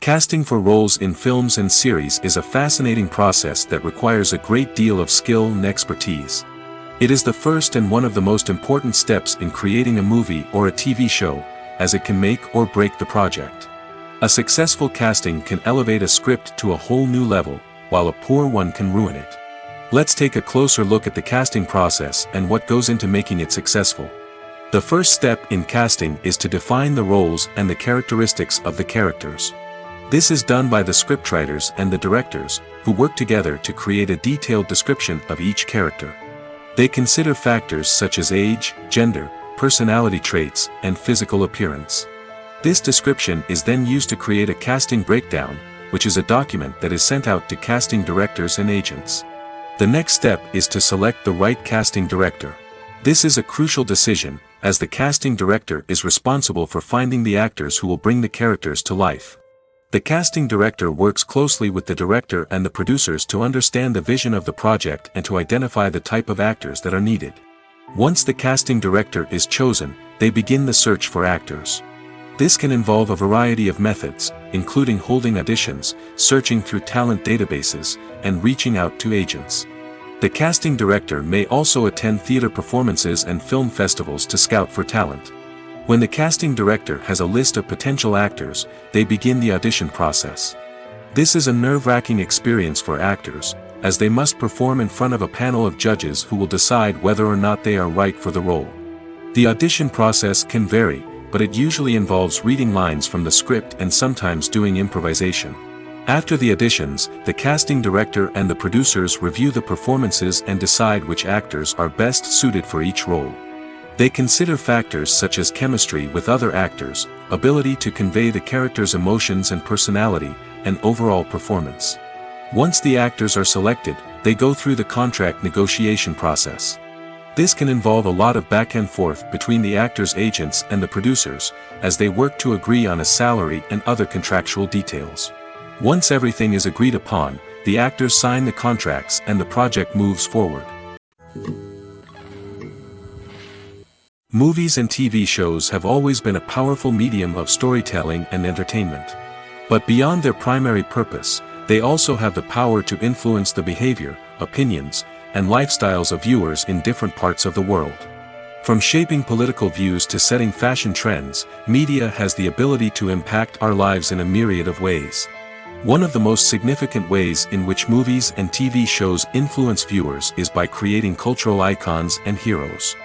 Casting for roles in films and series is a fascinating process that requires a great deal of skill and expertise. It is the first and one of the most important steps in creating a movie or a TV show, as it can make or break the project. A successful casting can elevate a script to a whole new level, while a poor one can ruin it. Let's take a closer look at the casting process and what goes into making it successful. The first step in casting is to define the roles and the characteristics of the characters. This is done by the scriptwriters and the directors, who work together to create a detailed description of each character. They consider factors such as age, gender, personality traits, and physical appearance. This description is then used to create a casting breakdown, which is a document that is sent out to casting directors and agents. The next step is to select the right casting director. This is a crucial decision, as the casting director is responsible for finding the actors who will bring the characters to life. The casting director works closely with the director and the producers to understand the vision of the project and to identify the type of actors that are needed. Once the casting director is chosen, they begin the search for actors. This can involve a variety of methods, including holding auditions, searching through talent databases, and reaching out to agents. The casting director may also attend theater performances and film festivals to scout for talent. When the casting director has a list of potential actors, they begin the audition process. This is a nerve-wracking experience for actors, as they must perform in front of a panel of judges who will decide whether or not they are right for the role. The audition process can vary, but it usually involves reading lines from the script and sometimes doing improvisation. After the auditions, the casting director and the producers review the performances and decide which actors are best suited for each role. They consider factors such as chemistry with other actors, ability to convey the character's emotions and personality, and overall performance. Once the actors are selected, they go through the contract negotiation process. This can involve a lot of back and forth between the actors' agents and the producers, as they work to agree on a salary and other contractual details. Once everything is agreed upon, the actors sign the contracts and the project moves forward. Movies and TV shows have always been a powerful medium of storytelling and entertainment. But beyond their primary purpose, they also have the power to influence the behavior, opinions, and lifestyles of viewers in different parts of the world. From shaping political views to setting fashion trends, media has the ability to impact our lives in a myriad of ways. One of the most significant ways in which movies and TV shows influence viewers is by creating cultural icons and heroes.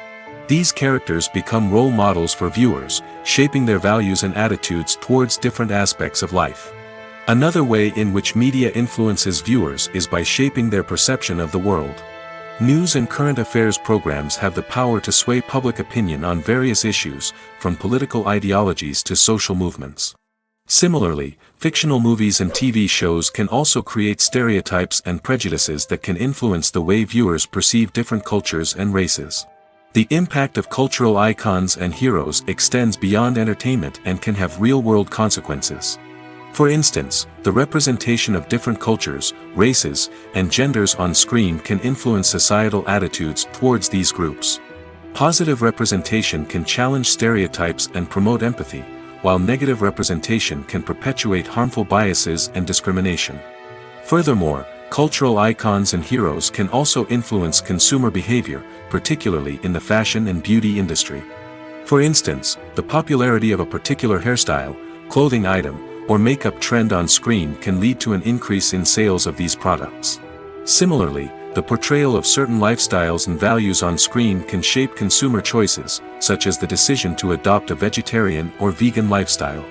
These characters become role models for viewers, shaping their values and attitudes towards different aspects of life. Another way in which media influences viewers is by shaping their perception of the world. News and current affairs programs have the power to sway public opinion on various issues, from political ideologies to social movements. Similarly, fictional movies and TV shows can also create stereotypes and prejudices that can influence the way viewers perceive different cultures and races. The impact of cultural icons and heroes extends beyond entertainment and can have real-world consequences. For instance, the representation of different cultures, races, and genders on screen can influence societal attitudes towards these groups. Positive representation can challenge stereotypes and promote empathy, while negative representation can perpetuate harmful biases and discrimination. Furthermore, cultural icons and heroes can also influence consumer behavior, particularly in the fashion and beauty industry. For instance, the popularity of a particular hairstyle, clothing item, or makeup trend on screen can lead to an increase in sales of these products. Similarly, the portrayal of certain lifestyles and values on screen can shape consumer choices, such as the decision to adopt a vegetarian or vegan lifestyle.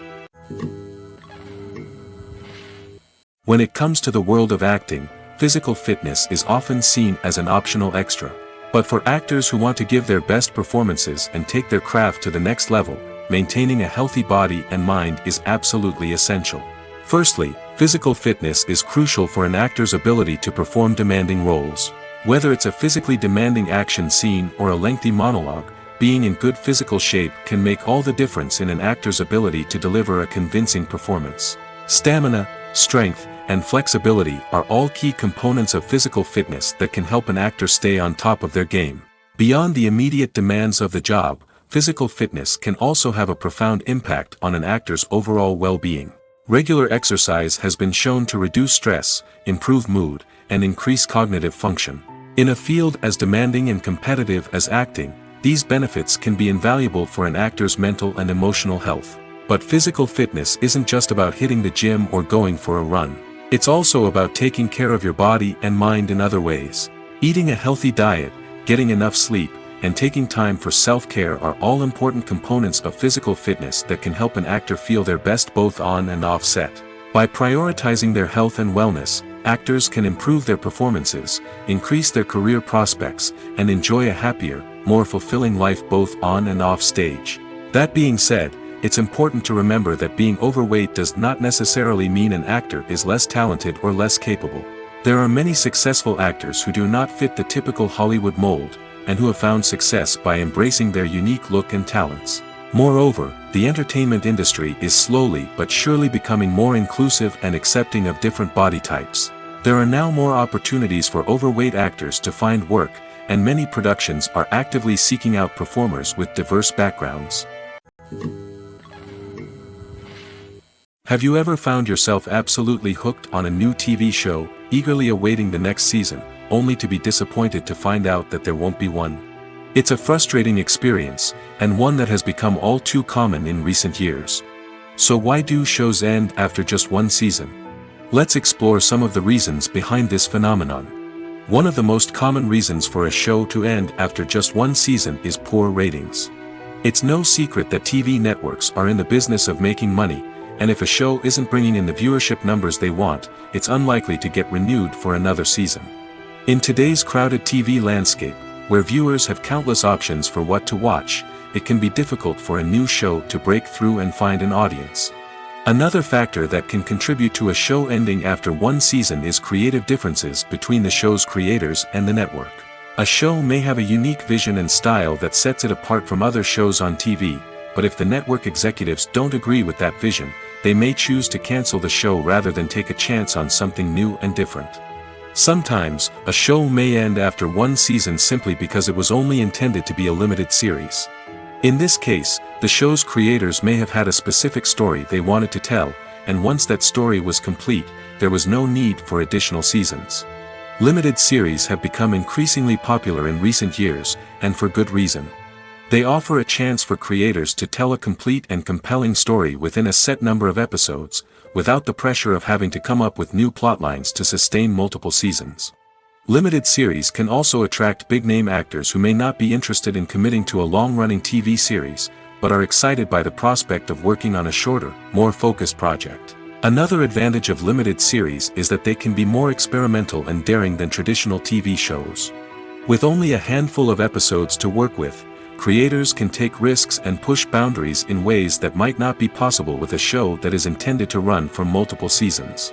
When it comes to the world of acting, physical fitness is often seen as an optional extra. But for actors who want to give their best performances and take their craft to the next level, maintaining a healthy body and mind is absolutely essential. Firstly, physical fitness is crucial for an actor's ability to perform demanding roles. Whether it's a physically demanding action scene or a lengthy monologue, being in good physical shape can make all the difference in an actor's ability to deliver a convincing performance. Stamina, strength, and flexibility are all key components of physical fitness that can help an actor stay on top of their game. Beyond the immediate demands of the job, physical fitness can also have a profound impact on an actor's overall well-being. Regular exercise has been shown to reduce stress, improve mood, and increase cognitive function. In a field as demanding and competitive as acting, these benefits can be invaluable for an actor's mental and emotional health. But physical fitness isn't just about hitting the gym or going for a run. It's also about taking care of your body and mind in other ways. Eating a healthy diet, getting enough sleep, and taking time for self-care are all important components of physical fitness that can help an actor feel their best both on and off set. By prioritizing their health and wellness, actors can improve their performances, increase their career prospects, and enjoy a happier, more fulfilling life both on and off stage. That being said, it's important to remember that being overweight does not necessarily mean an actor is less talented or less capable. There are many successful actors who do not fit the typical Hollywood mold, and who have found success by embracing their unique look and talents. Moreover, the entertainment industry is slowly but surely becoming more inclusive and accepting of different body types. There are now more opportunities for overweight actors to find work, and many productions are actively seeking out performers with diverse backgrounds. Have you ever found yourself absolutely hooked on a new TV show, eagerly awaiting the next season, only to be disappointed to find out that there won't be one? It's a frustrating experience, and one that has become all too common in recent years. So why do shows end after just one season? Let's explore some of the reasons behind this phenomenon. One of the most common reasons for a show to end after just one season is poor ratings. It's no secret that TV networks are in the business of making money, and if a show isn't bringing in the viewership numbers they want, it's unlikely to get renewed for another season. In today's crowded TV landscape, where viewers have countless options for what to watch, it can be difficult for a new show to break through and find an audience. Another factor that can contribute to a show ending after one season is creative differences between the show's creators and the network. A show may have a unique vision and style that sets it apart from other shows on TV, but if the network executives don't agree with that vision, they may choose to cancel the show rather than take a chance on something new and different. Sometimes, a show may end after one season simply because it was only intended to be a limited series. In this case, the show's creators may have had a specific story they wanted to tell, and once that story was complete, there was no need for additional seasons. Limited series have become increasingly popular in recent years, and for good reason. They offer a chance for creators to tell a complete and compelling story within a set number of episodes, without the pressure of having to come up with new plotlines to sustain multiple seasons. Limited series can also attract big-name actors who may not be interested in committing to a long-running TV series, but are excited by the prospect of working on a shorter, more focused project. Another advantage of limited series is that they can be more experimental and daring than traditional TV shows. With only a handful of episodes to work with, creators can take risks and push boundaries in ways that might not be possible with a show that is intended to run for multiple seasons.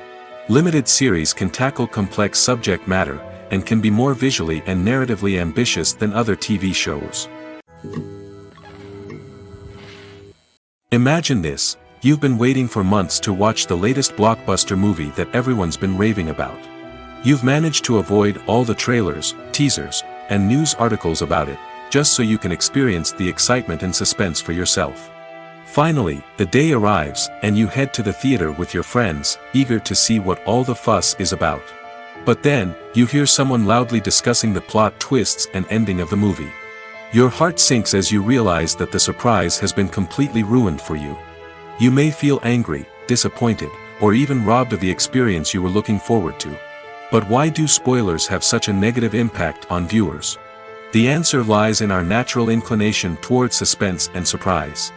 Limited series can tackle complex subject matter, and can be more visually and narratively ambitious than other TV shows. Imagine this: you've been waiting for months to watch the latest blockbuster movie that everyone's been raving about. You've managed to avoid all the trailers, teasers, and news articles about it, just so you can experience the excitement and suspense for yourself. Finally, the day arrives, and you head to the theater with your friends, eager to see what all the fuss is about. But then, you hear someone loudly discussing the plot twists and ending of the movie. Your heart sinks as you realize that the surprise has been completely ruined for you. You may feel angry, disappointed, or even robbed of the experience you were looking forward to. But why do spoilers have such a negative impact on viewers? The answer lies in our natural inclination towards suspense and surprise.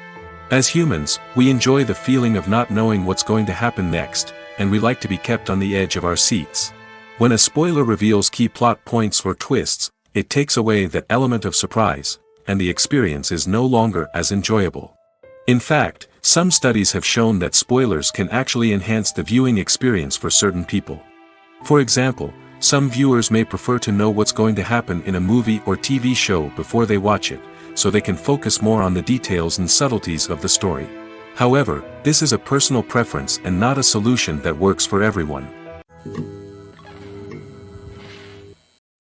As humans, we enjoy the feeling of not knowing what's going to happen next, and we like to be kept on the edge of our seats. When a spoiler reveals key plot points or twists, it takes away that element of surprise, and the experience is no longer as enjoyable. In fact, some studies have shown that spoilers can actually enhance the viewing experience for certain people. For example, some viewers may prefer to know what's going to happen in a movie or TV show before they watch it, so they can focus more on the details and subtleties of the story. However, this is a personal preference and not a solution that works for everyone.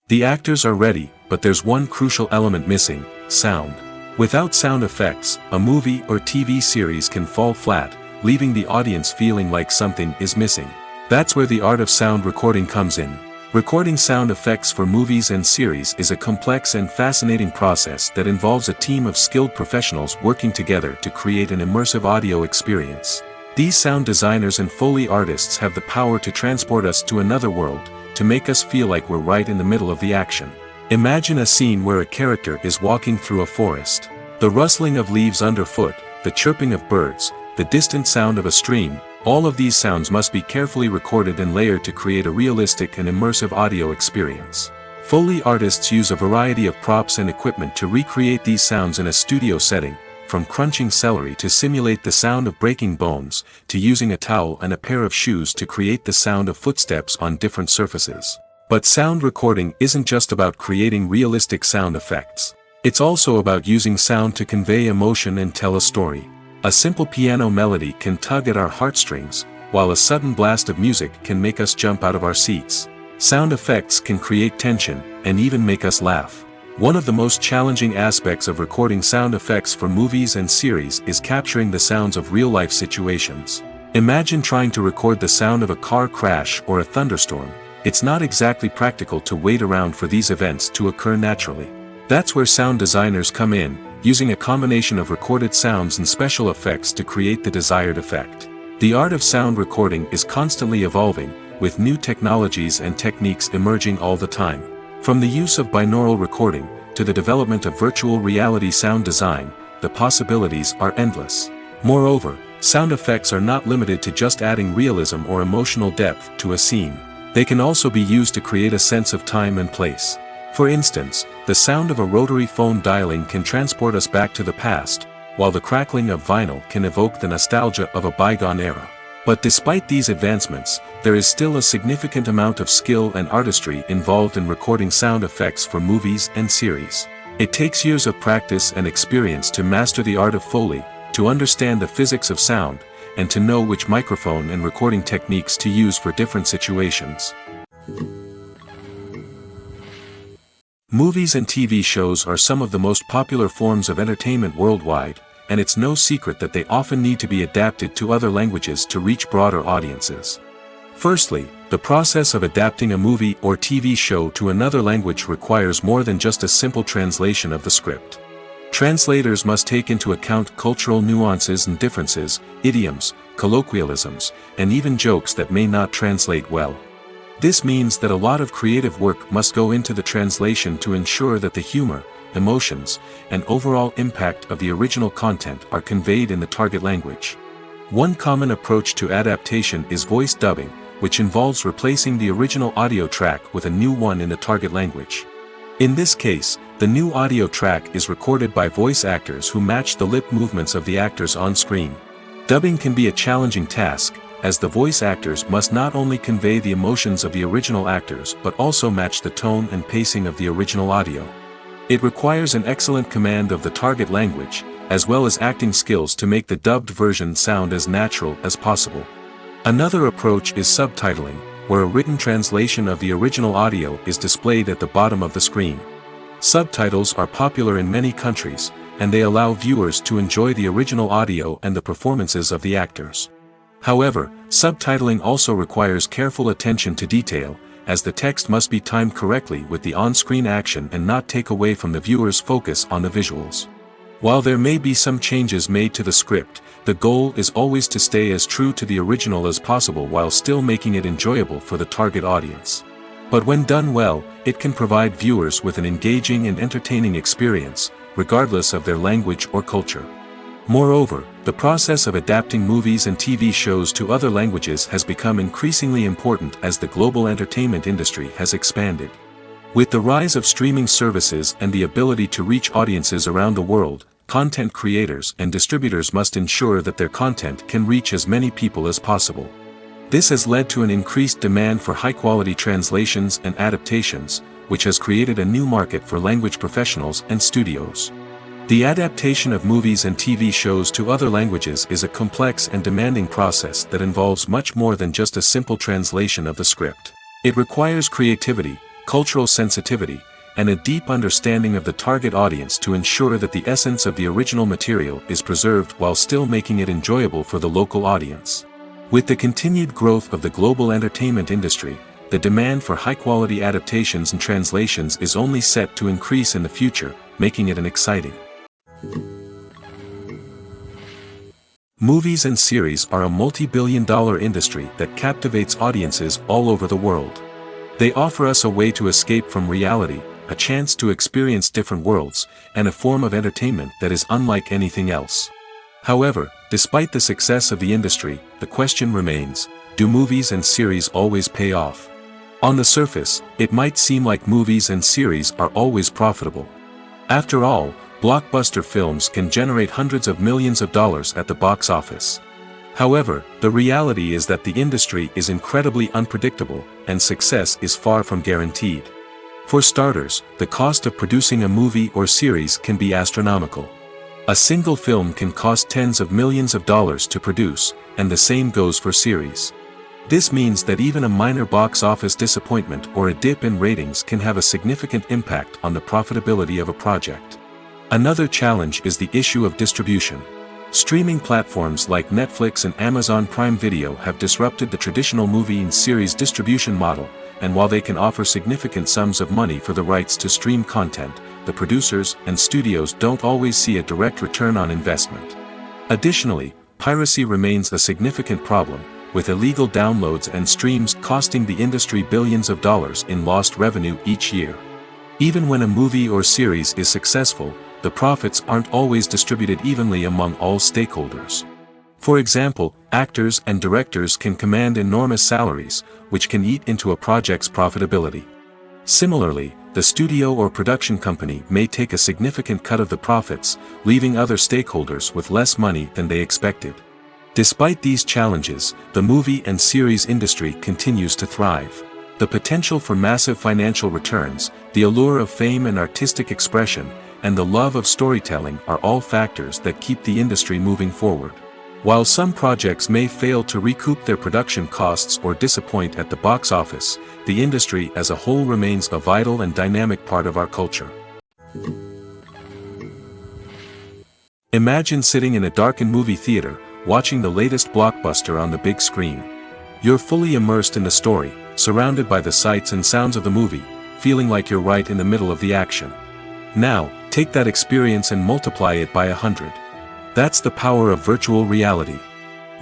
The actors are ready, but there's one crucial element missing: sound. Without sound effects, a movie or TV series can fall flat, leaving the audience feeling like something is missing. That's where the art of sound recording comes in. Recording sound effects for movies and series is a complex and fascinating process that involves a team of skilled professionals working together to create an immersive audio experience. These sound designers and Foley artists have the power to transport us to another world, to make us feel like we're right in the middle of the action. Imagine a scene where a character is walking through a forest. The rustling of leaves underfoot, the chirping of birds, the distant sound of a stream, all of these sounds must be carefully recorded and layered to create a realistic and immersive audio experience. Foley artists use a variety of props and equipment to recreate these sounds in a studio setting, from crunching celery to simulate the sound of breaking bones, to using a towel and a pair of shoes to create the sound of footsteps on different surfaces. But sound recording isn't just about creating realistic sound effects. It's also about using sound to convey emotion and tell a story. A simple piano melody can tug at our heartstrings, while a sudden blast of music can make us jump out of our seats. Sound effects can create tension, and even make us laugh. One of the most challenging aspects of recording sound effects for movies and series is capturing the sounds of real-life situations. Imagine trying to record the sound of a car crash or a thunderstorm. It's not exactly practical to wait around for these events to occur naturally. That's where sound designers come in, using a combination of recorded sounds and special effects to create the desired effect. The art of sound recording is constantly evolving, with new technologies and techniques emerging all the time. From the use of binaural recording, to the development of virtual reality sound design, the possibilities are endless. Moreover, sound effects are not limited to just adding realism or emotional depth to a scene. They can also be used to create a sense of time and place. For instance, the sound of a rotary phone dialing can transport us back to the past, while the crackling of vinyl can evoke the nostalgia of a bygone era. But despite these advancements, there is still a significant amount of skill and artistry involved in recording sound effects for movies and series. It takes years of practice and experience to master the art of Foley, to understand the physics of sound, and to know which microphone and recording techniques to use for different situations. Movies and TV shows are some of the most popular forms of entertainment worldwide, and it's no secret that they often need to be adapted to other languages to reach broader audiences. Firstly, the process of adapting a movie or TV show to another language requires more than just a simple translation of the script. Translators must take into account cultural nuances and differences, idioms, colloquialisms, and even jokes that may not translate well. This means that a lot of creative work must go into the translation to ensure that the humor, emotions, and overall impact of the original content are conveyed in the target language. One common approach to adaptation is voice dubbing, which involves replacing the original audio track with a new one in the target language. In this case, The new audio track is recorded by voice actors who match the lip movements of the actors on screen. Dubbing can be a challenging task, as the voice actors must not only convey the emotions of the original actors but also match the tone and pacing of the original audio. It requires an excellent command of the target language, as well as acting skills to make the dubbed version sound as natural as possible. Another approach is subtitling, where a written translation of the original audio is displayed at the bottom of the screen. Subtitles are popular in many countries, and they allow viewers to enjoy the original audio and the performances of the actors. However, subtitling also requires careful attention to detail, as the text must be timed correctly with the on-screen action and not take away from the viewer's focus on the visuals. While there may be some changes made to the script, the goal is always to stay as true to the original as possible while still making it enjoyable for the target audience. But when done well, it can provide viewers with an engaging and entertaining experience, regardless of their language or culture. Moreover, the process of adapting movies and TV shows to other languages has become increasingly important as the global entertainment industry has expanded. With the rise of streaming services and the ability to reach audiences around the world, content creators and distributors must ensure that their content can reach as many people as possible. This has led to an increased demand for high-quality translations and adaptations, which has created a new market for language professionals and studios. The adaptation of movies and TV shows to other languages is a complex and demanding process that involves much more than just a simple translation of the script. It requires creativity, cultural sensitivity, and a deep understanding of the target audience to ensure that the essence of the original material is preserved while still making it enjoyable for the local audience. With the continued growth of the global entertainment industry, the demand for high-quality adaptations and translations is only set to increase in the future, making it an exciting. Movies and series are a multi-billion-dollar industry that captivates audiences all over the world. They offer us a way to escape from reality, a chance to experience different worlds, and a form of entertainment that is unlike anything else. However, despite the success of the industry, the question remains, do movies and series always pay off? On the surface, it might seem like movies and series are always profitable. After all, blockbuster films can generate hundreds of millions of dollars at the box office. However, the reality is that the industry is incredibly unpredictable, and success is far from guaranteed. For starters, the cost of producing a movie or series can be astronomical. A single film can cost tens of millions of dollars to produce, and the same goes for series. This means that even a minor box office disappointment or a dip in ratings can have a significant impact on the profitability of a project. Another challenge is the issue of distribution. Streaming platforms like Netflix and Amazon Prime Video have disrupted the traditional movie and series distribution model, and while they can offer significant sums of money for the rights to stream content, the producers and studios don't always see a direct return on investment. Additionally, piracy remains a significant problem, with illegal downloads and streams costing the industry billions of dollars in lost revenue each year. Even when a movie or series is successful, the profits aren't always distributed evenly among all stakeholders. For example, actors and directors can command enormous salaries, which can eat into a project's profitability. Similarly, the studio or production company may take a significant cut of the profits, leaving other stakeholders with less money than they expected. Despite these challenges, the movie and series industry continues to thrive. The potential for massive financial returns, the allure of fame and artistic expression, and the love of storytelling are all factors that keep the industry moving forward. While some projects may fail to recoup their production costs or disappoint at the box office, the industry as a whole remains a vital and dynamic part of our culture. Imagine sitting in a darkened movie theater, watching the latest blockbuster on the big screen. You're fully immersed in the story, surrounded by the sights and sounds of the movie, feeling like you're right in the middle of the action. Now, take that experience and multiply it by 100. That's the power of virtual reality.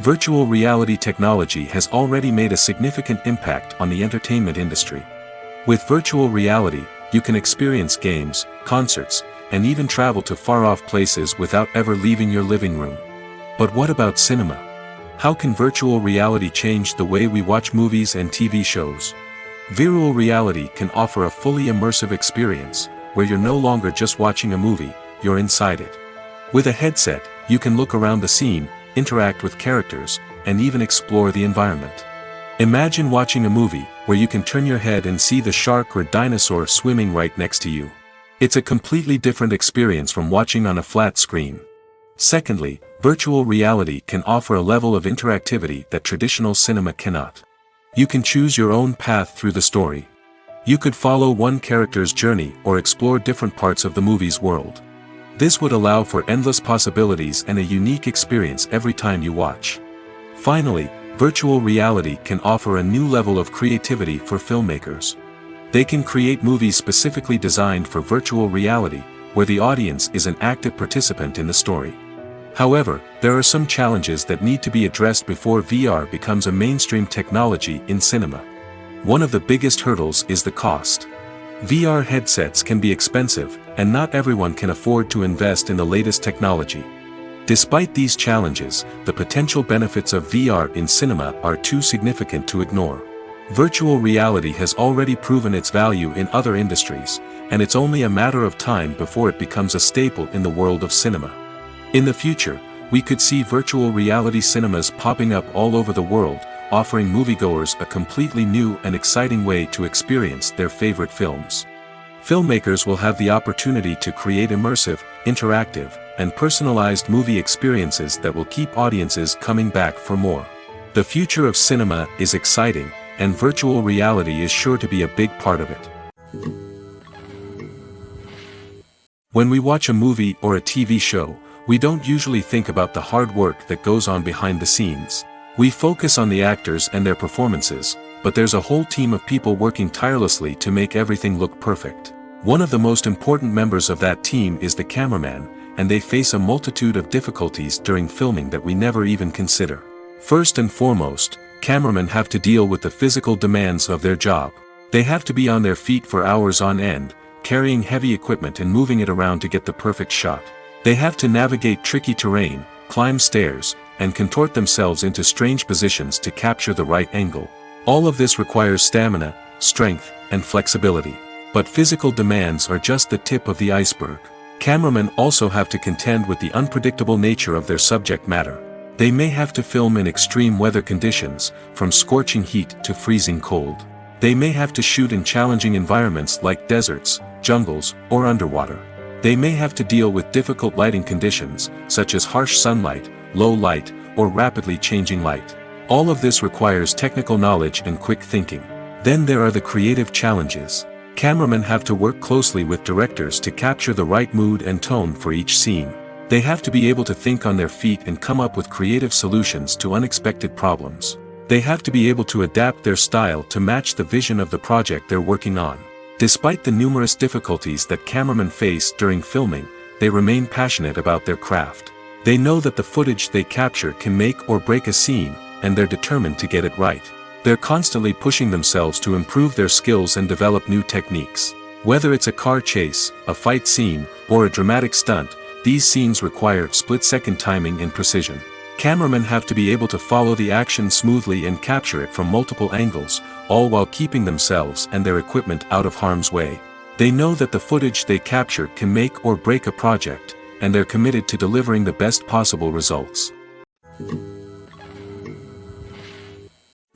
Virtual reality technology has already made a significant impact on the entertainment industry. With virtual reality, you can experience games, concerts, and even travel to far-off places without ever leaving your living room. But what about cinema? How can virtual reality change the way we watch movies and TV shows? Virtual reality can offer a fully immersive experience, where you're no longer just watching a movie, you're inside it. With a headset, you can look around the scene, interact with characters, and even explore the environment. Imagine watching a movie where you can turn your head and see the shark or dinosaur swimming right next to you. It's a completely different experience from watching on a flat screen. Secondly, virtual reality can offer a level of interactivity that traditional cinema cannot. You can choose your own path through the story. You could follow one character's journey or explore different parts of the movie's world. This would allow for endless possibilities and a unique experience every time you watch. Finally, virtual reality can offer a new level of creativity for filmmakers. They can create movies specifically designed for virtual reality, where the audience is an active participant in the story. However, there are some challenges that need to be addressed before VR becomes a mainstream technology in cinema. One of the biggest hurdles is the cost. VR headsets can be expensive, and not everyone can afford to invest in the latest technology. Despite these challenges, the potential benefits of VR in cinema are too significant to ignore. Virtual reality has already proven its value in other industries, and it's only a matter of time before it becomes a staple in the world of cinema. In the future, we could see virtual reality cinemas popping up all over the world, offering moviegoers a completely new and exciting way to experience their favorite films. Filmmakers will have the opportunity to create immersive, interactive, and personalized movie experiences that will keep audiences coming back for more. The future of cinema is exciting, and virtual reality is sure to be a big part of it. When we watch a movie or a TV show, we don't usually think about the hard work that goes on behind the scenes. We focus on the actors and their performances, but there's a whole team of people working tirelessly to make everything look perfect. One of the most important members of that team is the cameraman, and they face a multitude of difficulties during filming that we never even consider. First and foremost, cameramen have to deal with the physical demands of their job. They have to be on their feet for hours on end, carrying heavy equipment and moving it around to get the perfect shot. They have to navigate tricky terrain, climb stairs, and contort themselves into strange positions to capture the right angle. All of this requires stamina, strength, and flexibility. But physical demands are just the tip of the iceberg. Cameramen also have to contend with the unpredictable nature of their subject matter. They may have to film in extreme weather conditions, from scorching heat to freezing cold. They may have to shoot in challenging environments like deserts, jungles, or underwater. They may have to deal with difficult lighting conditions, such as harsh sunlight, low light, or rapidly changing light. All of this requires technical knowledge and quick thinking. Then there are the creative challenges. Cameramen have to work closely with directors to capture the right mood and tone for each scene. They have to be able to think on their feet and come up with creative solutions to unexpected problems. They have to be able to adapt their style to match the vision of the project they're working on. Despite the numerous difficulties that cameramen face during filming, they remain passionate about their craft. They know that the footage they capture can make or break a scene, and they're determined to get it right. They're constantly pushing themselves to improve their skills and develop new techniques. Whether it's a car chase, a fight scene, or a dramatic stunt, these scenes require split-second timing and precision. Cameramen have to be able to follow the action smoothly and capture it from multiple angles, all while keeping themselves and their equipment out of harm's way. They know that the footage they capture can make or break a project, and they're committed to delivering the best possible results.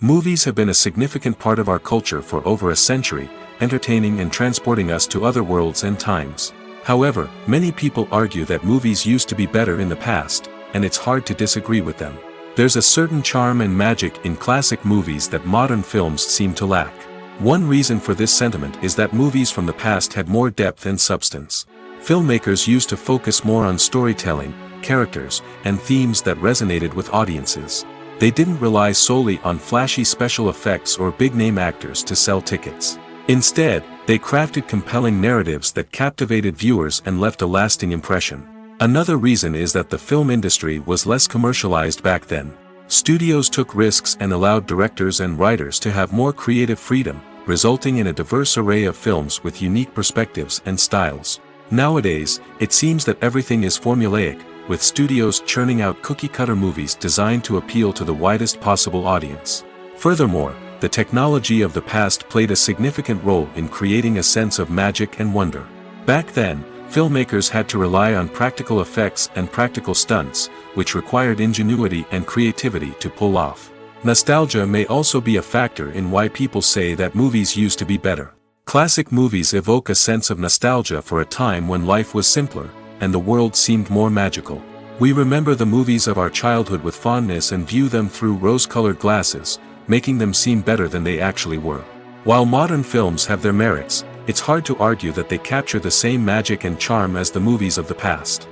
Movies have been a significant part of our culture for over a century, entertaining and transporting us to other worlds and times. However, many people argue that movies used to be better in the past, and it's hard to disagree with them. There's a certain charm and magic in classic movies that modern films seem to lack. One reason for this sentiment is that movies from the past had more depth and substance. Filmmakers used to focus more on storytelling, characters, and themes that resonated with audiences. They didn't rely solely on flashy special effects or big-name actors to sell tickets. Instead, they crafted compelling narratives that captivated viewers and left a lasting impression. Another reason is that the film industry was less commercialized back then. Studios took risks and allowed directors and writers to have more creative freedom, resulting in a diverse array of films with unique perspectives and styles. Nowadays, it seems that everything is formulaic, with studios churning out cookie-cutter movies designed to appeal to the widest possible audience. Furthermore, the technology of the past played a significant role in creating a sense of magic and wonder. Back then, filmmakers had to rely on practical effects and practical stunts, which required ingenuity and creativity to pull off. Nostalgia may also be a factor in why people say that movies used to be better. Classic movies evoke a sense of nostalgia for a time when life was simpler, and the world seemed more magical. We remember the movies of our childhood with fondness and view them through rose-colored glasses, making them seem better than they actually were. While modern films have their merits, it's hard to argue that they capture the same magic and charm as the movies of the past.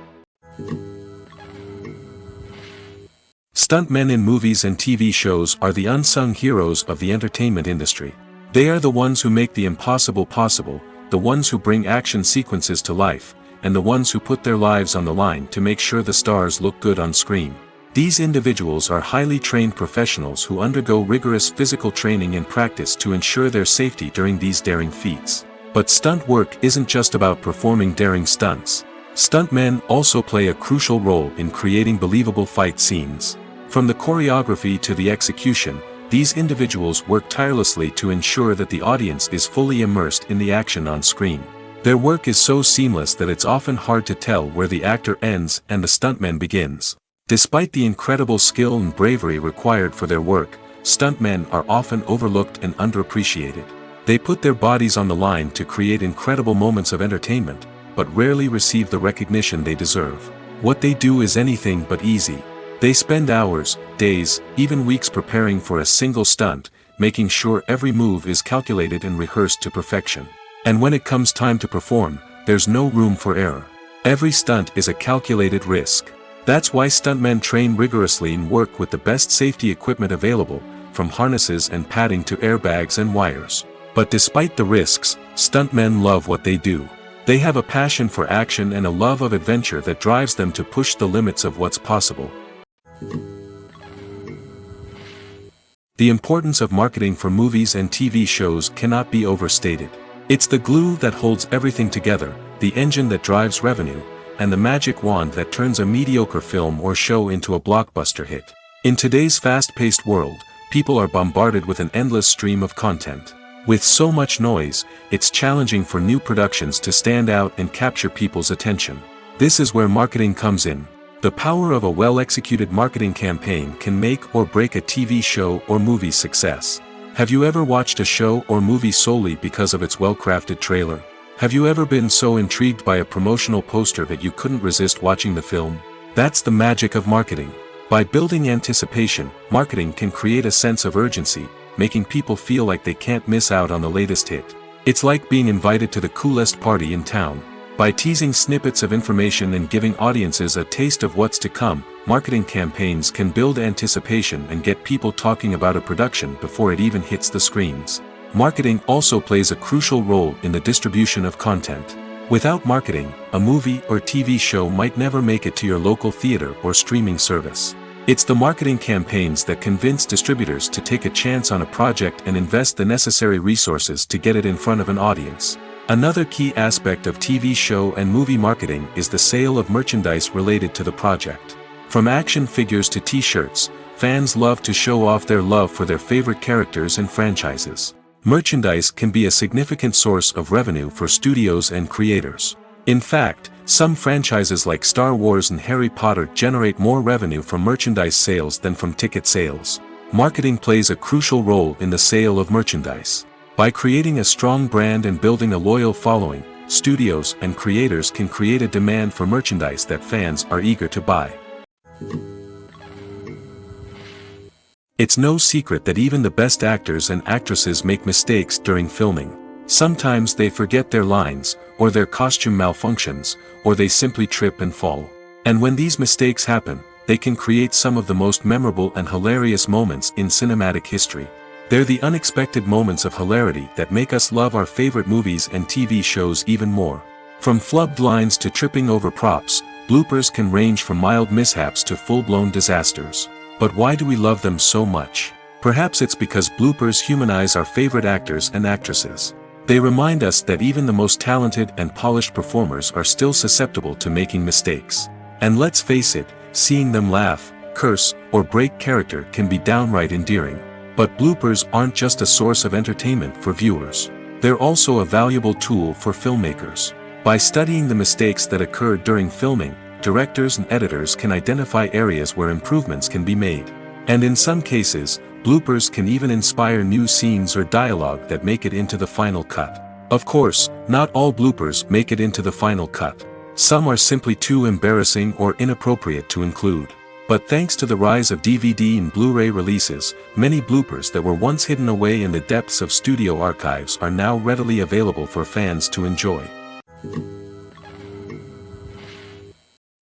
Stuntmen in movies and TV shows are the unsung heroes of the entertainment industry. They are the ones who make the impossible possible, the ones who bring action sequences to life, and the ones who put their lives on the line to make sure the stars look good on screen. These individuals are highly trained professionals who undergo rigorous physical training and practice to ensure their safety during these daring feats. But stunt work isn't just about performing daring stunts. Stuntmen also play a crucial role in creating believable fight scenes. From the choreography to the execution, these individuals work tirelessly to ensure that the audience is fully immersed in the action on screen. Their work is so seamless that it's often hard to tell where the actor ends and the stuntman begins. Despite the incredible skill and bravery required for their work, stuntmen are often overlooked and underappreciated. They put their bodies on the line to create incredible moments of entertainment, but rarely receive the recognition they deserve. What they do is anything but easy. They spend hours, days, even weeks preparing for a single stunt, making sure every move is calculated and rehearsed to perfection. And when it comes time to perform, there's no room for error. Every stunt is a calculated risk. That's why stuntmen train rigorously and work with the best safety equipment available, from harnesses and padding to airbags and wires. But despite the risks, stuntmen love what they do. They have a passion for action and a love of adventure that drives them to push the limits of what's possible. The importance of marketing for movies and TV shows cannot be overstated. It's the glue that holds everything together, the engine that drives revenue, and the magic wand that turns a mediocre film or show into a blockbuster hit. In today's fast-paced world, people are bombarded with an endless stream of content. With so much noise, it's challenging for new productions to stand out and capture people's attention. This is where marketing comes in. The power of a well-executed marketing campaign can make or break a TV show or movie's success. Have you ever watched a show or movie solely because of its well-crafted trailer? Have you ever been so intrigued by a promotional poster that you couldn't resist watching the film? That's the magic of marketing. By building anticipation, marketing can create a sense of urgency, making people feel like they can't miss out on the latest hit. It's like being invited to the coolest party in town. By teasing snippets of information and giving audiences a taste of what's to come, marketing campaigns can build anticipation and get people talking about a production before it even hits the screens. Marketing also plays a crucial role in the distribution of content. Without marketing, a movie or TV show might never make it to your local theater or streaming service. It's the marketing campaigns that convince distributors to take a chance on a project and invest the necessary resources to get it in front of an audience. Another key aspect of TV show and movie marketing is the sale of merchandise related to the project. From action figures to t-shirts, fans love to show off their love for their favorite characters and franchises. Merchandise can be a significant source of revenue for studios and creators. In fact, some franchises like Star Wars and Harry Potter generate more revenue from merchandise sales than from ticket sales. Marketing plays a crucial role in the sale of merchandise. By creating a strong brand and building a loyal following, studios and creators can create a demand for merchandise that fans are eager to buy. It's no secret that even the best actors and actresses make mistakes during filming. Sometimes they forget their lines, or their costume malfunctions, or they simply trip and fall. And when these mistakes happen, they can create some of the most memorable and hilarious moments in cinematic history. They're the unexpected moments of hilarity that make us love our favorite movies and TV shows even more. From flubbed lines to tripping over props, bloopers can range from mild mishaps to full-blown disasters. But why do we love them so much? Perhaps it's because bloopers humanize our favorite actors and actresses. They remind us that even the most talented and polished performers are still susceptible to making mistakes. And let's face it, seeing them laugh, curse, or break character can be downright endearing. But bloopers aren't just a source of entertainment for viewers. They're also a valuable tool for filmmakers. By studying the mistakes that occurred during filming, directors and editors can identify areas where improvements can be made. And in some cases, bloopers can even inspire new scenes or dialogue that make it into the final cut. Of course, not all bloopers make it into the final cut. Some are simply too embarrassing or inappropriate to include. But thanks to the rise of DVD and Blu-ray releases, many bloopers that were once hidden away in the depths of studio archives are now readily available for fans to enjoy.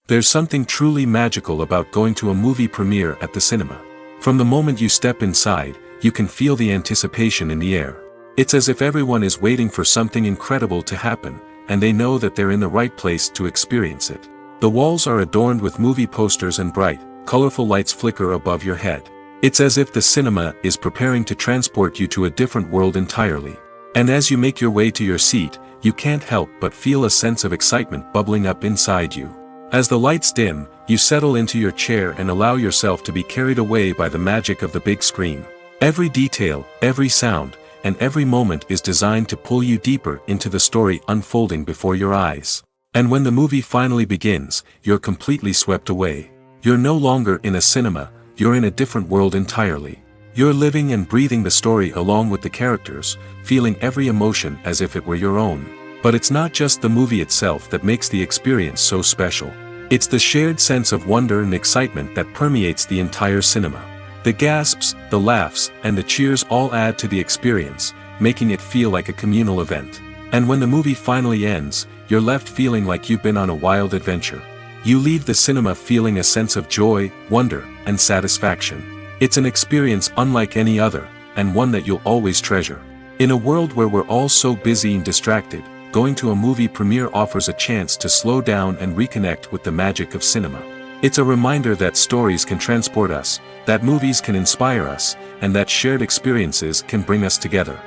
There's something truly magical about going to a movie premiere at the cinema. From the moment you step inside, you can feel the anticipation in the air. It's as if everyone is waiting for something incredible to happen, and they know that they're in the right place to experience it. The walls are adorned with movie posters and bright, colorful lights flicker above your head. It's as if the cinema is preparing to transport you to a different world entirely. And as you make your way to your seat, you can't help but feel a sense of excitement bubbling up inside you. As the lights dim, you settle into your chair and allow yourself to be carried away by the magic of the big screen. Every detail, every sound, and every moment is designed to pull you deeper into the story unfolding before your eyes. And when the movie finally begins, you're completely swept away. You're no longer in a cinema, you're in a different world entirely. You're living and breathing the story along with the characters, feeling every emotion as if it were your own. But it's not just the movie itself that makes the experience so special. It's the shared sense of wonder and excitement that permeates the entire cinema. The gasps, the laughs, and the cheers all add to the experience, making it feel like a communal event. And when the movie finally ends, you're left feeling like you've been on a wild adventure. You leave the cinema feeling a sense of joy, wonder, and satisfaction. It's an experience unlike any other, and one that you'll always treasure. In a world where we're all so busy and distracted, going to a movie premiere offers a chance to slow down and reconnect with the magic of cinema. It's a reminder that stories can transport us, that movies can inspire us, and that shared experiences can bring us together.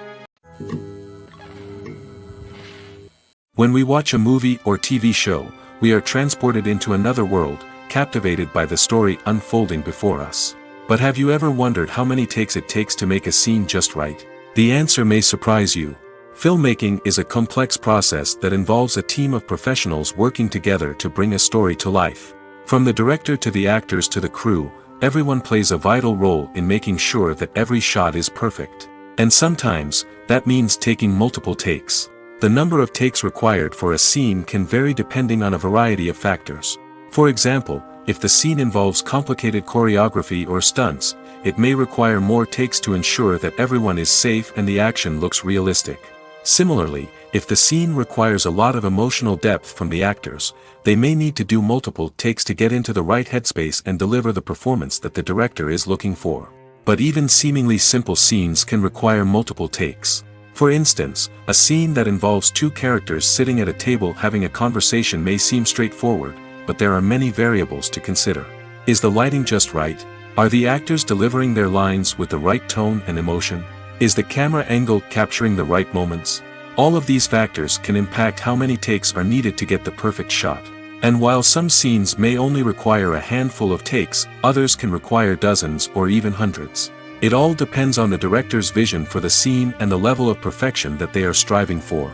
When we watch a movie or TV show, we are transported into another world, captivated by the story unfolding before us. But have you ever wondered how many takes it takes to make a scene just right? The answer may surprise you. Filmmaking is a complex process that involves a team of professionals working together to bring a story to life. From the director to the actors to the crew, everyone plays a vital role in making sure that every shot is perfect. And sometimes, that means taking multiple takes. The number of takes required for a scene can vary depending on a variety of factors. For example, if the scene involves complicated choreography or stunts, it may require more takes to ensure that everyone is safe and the action looks realistic. Similarly, if the scene requires a lot of emotional depth from the actors, they may need to do multiple takes to get into the right headspace and deliver the performance that the director is looking for. But even seemingly simple scenes can require multiple takes. For instance, a scene that involves two characters sitting at a table having a conversation may seem straightforward, but there are many variables to consider. Is the lighting just right? Are the actors delivering their lines with the right tone and emotion? Is the camera angle capturing the right moments? All of these factors can impact how many takes are needed to get the perfect shot. And while some scenes may only require a handful of takes, others can require dozens or even hundreds. It all depends on the director's vision for the scene and the level of perfection that they are striving for.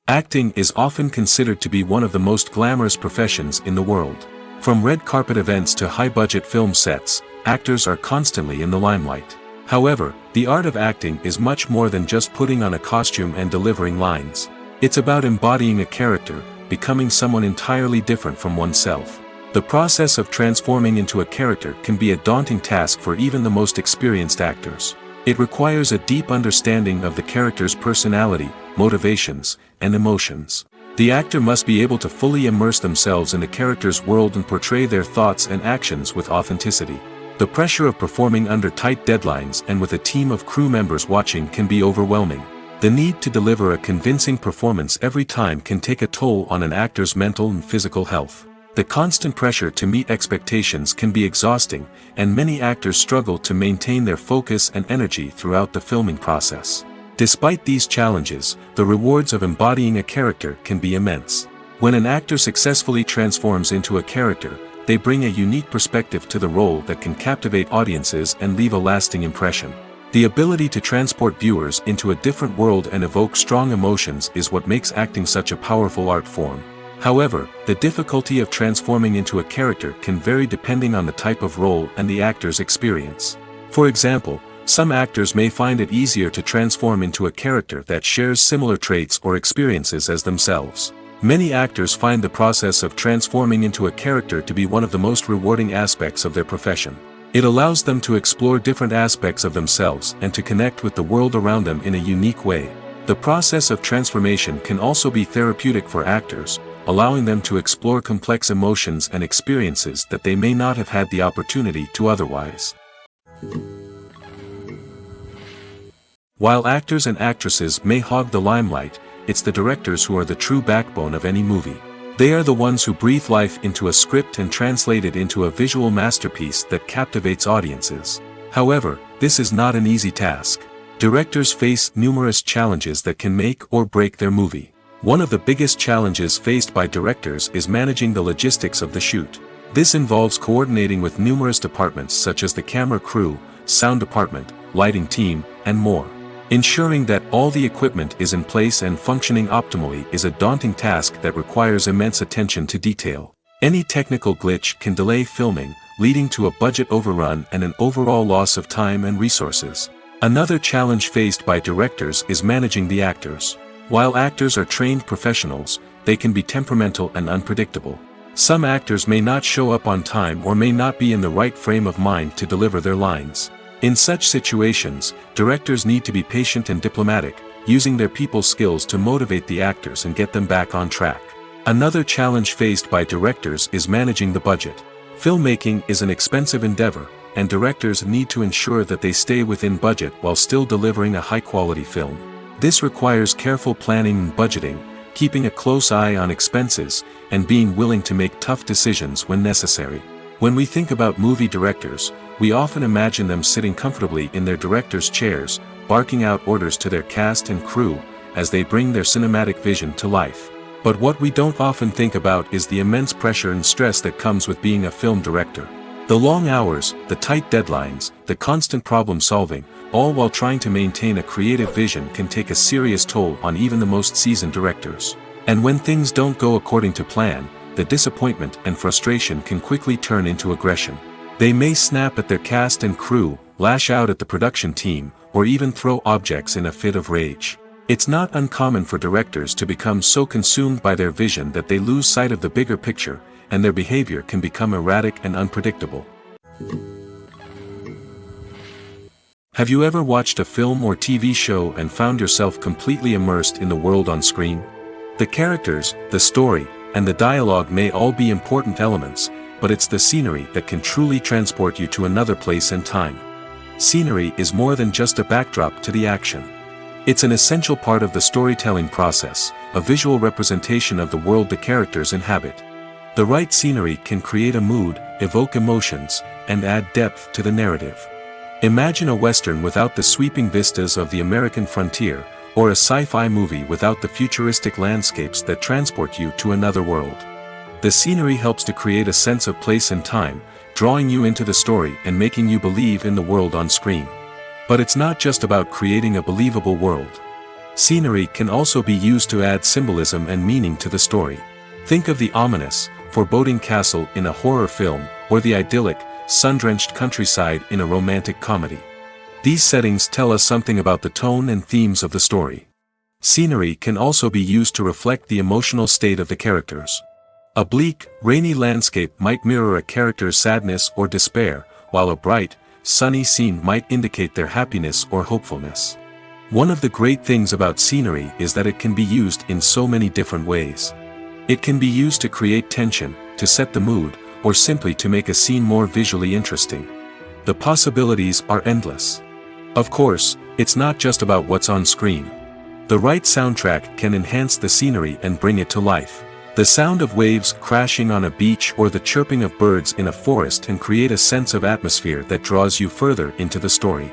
Acting is often considered to be one of the most glamorous professions in the world. From red carpet events to high-budget film sets, actors are constantly in the limelight. However, the art of acting is much more than just putting on a costume and delivering lines. It's about embodying a character, becoming someone entirely different from oneself. The process of transforming into a character can be a daunting task for even the most experienced actors. It requires a deep understanding of the character's personality, motivations, and emotions. The actor must be able to fully immerse themselves in the character's world and portray their thoughts and actions with authenticity. The pressure of performing under tight deadlines and with a team of crew members watching can be overwhelming. The need to deliver a convincing performance every time can take a toll on an actor's mental and physical health. The constant pressure to meet expectations can be exhausting, and many actors struggle to maintain their focus and energy throughout the filming process. Despite these challenges, the rewards of embodying a character can be immense. When an actor successfully transforms into a character, they bring a unique perspective to the role that can captivate audiences and leave a lasting impression. The ability to transport viewers into a different world and evoke strong emotions is what makes acting such a powerful art form. However, the difficulty of transforming into a character can vary depending on the type of role and the actor's experience. For example, some actors may find it easier to transform into a character that shares similar traits or experiences as themselves. Many actors find the process of transforming into a character to be one of the most rewarding aspects of their profession. It allows them to explore different aspects of themselves and to connect with the world around them in a unique way. The process of transformation can also be therapeutic for actors, allowing them to explore complex emotions and experiences that they may not have had the opportunity to otherwise. While actors and actresses may hog the limelight, it's the directors who are the true backbone of any movie. They are the ones who breathe life into a script and translate it into a visual masterpiece that captivates audiences. However, this is not an easy task. Directors face numerous challenges that can make or break their movie. One of the biggest challenges faced by directors is managing the logistics of the shoot. This involves coordinating with numerous departments such as the camera crew, sound department, lighting team, and more. Ensuring that all the equipment is in place and functioning optimally is a daunting task that requires immense attention to detail. Any technical glitch can delay filming, leading to a budget overrun and an overall loss of time and resources. Another challenge faced by directors is managing the actors. While actors are trained professionals, they can be temperamental and unpredictable. Some actors may not show up on time or may not be in the right frame of mind to deliver their lines. In such situations, directors need to be patient and diplomatic, using their people skills to motivate the actors and get them back on track. Another challenge faced by directors is managing the budget. Filmmaking is an expensive endeavor, and directors need to ensure that they stay within budget while still delivering a high-quality film. This requires careful planning and budgeting, keeping a close eye on expenses, and being willing to make tough decisions when necessary. When we think about movie directors, we often imagine them sitting comfortably in their director's chairs, barking out orders to their cast and crew, as they bring their cinematic vision to life. But what we don't often think about is the immense pressure and stress that comes with being a film director. The long hours, the tight deadlines, the constant problem solving, all while trying to maintain a creative vision can take a serious toll on even the most seasoned directors. And when things don't go according to plan, the disappointment and frustration can quickly turn into aggression. They may snap at their cast and crew, lash out at the production team, or even throw objects in a fit of rage. It's not uncommon for directors to become so consumed by their vision that they lose sight of the bigger picture, and their behavior can become erratic and unpredictable. Have you ever watched a film or TV show and found yourself completely immersed in the world on screen? The characters, the story, and the dialogue may all be important elements, but it's the scenery that can truly transport you to another place and time. Scenery is more than just a backdrop to the action. It's an essential part of the storytelling process, a visual representation of the world the characters inhabit. The right scenery can create a mood, evoke emotions, and add depth to the narrative. Imagine a Western without the sweeping vistas of the American frontier, or a sci-fi movie without the futuristic landscapes that transport you to another world. The scenery helps to create a sense of place and time, drawing you into the story and making you believe in the world on screen. But it's not just about creating a believable world. Scenery can also be used to add symbolism and meaning to the story. Think of the ominous, foreboding castle in a horror film, or the idyllic, sun-drenched countryside in a romantic comedy. These settings tell us something about the tone and themes of the story. Scenery can also be used to reflect the emotional state of the characters. A bleak, rainy landscape might mirror a character's sadness or despair, while a bright, sunny scene might indicate their happiness or hopefulness. One of the great things about scenery is that it can be used in so many different ways. It can be used to create tension, to set the mood, or simply to make a scene more visually interesting. The possibilities are endless. Of course, it's not just about what's on screen. The right soundtrack can enhance the scenery and bring it to life. The sound of waves crashing on a beach or the chirping of birds in a forest can create a sense of atmosphere that draws you further into the story.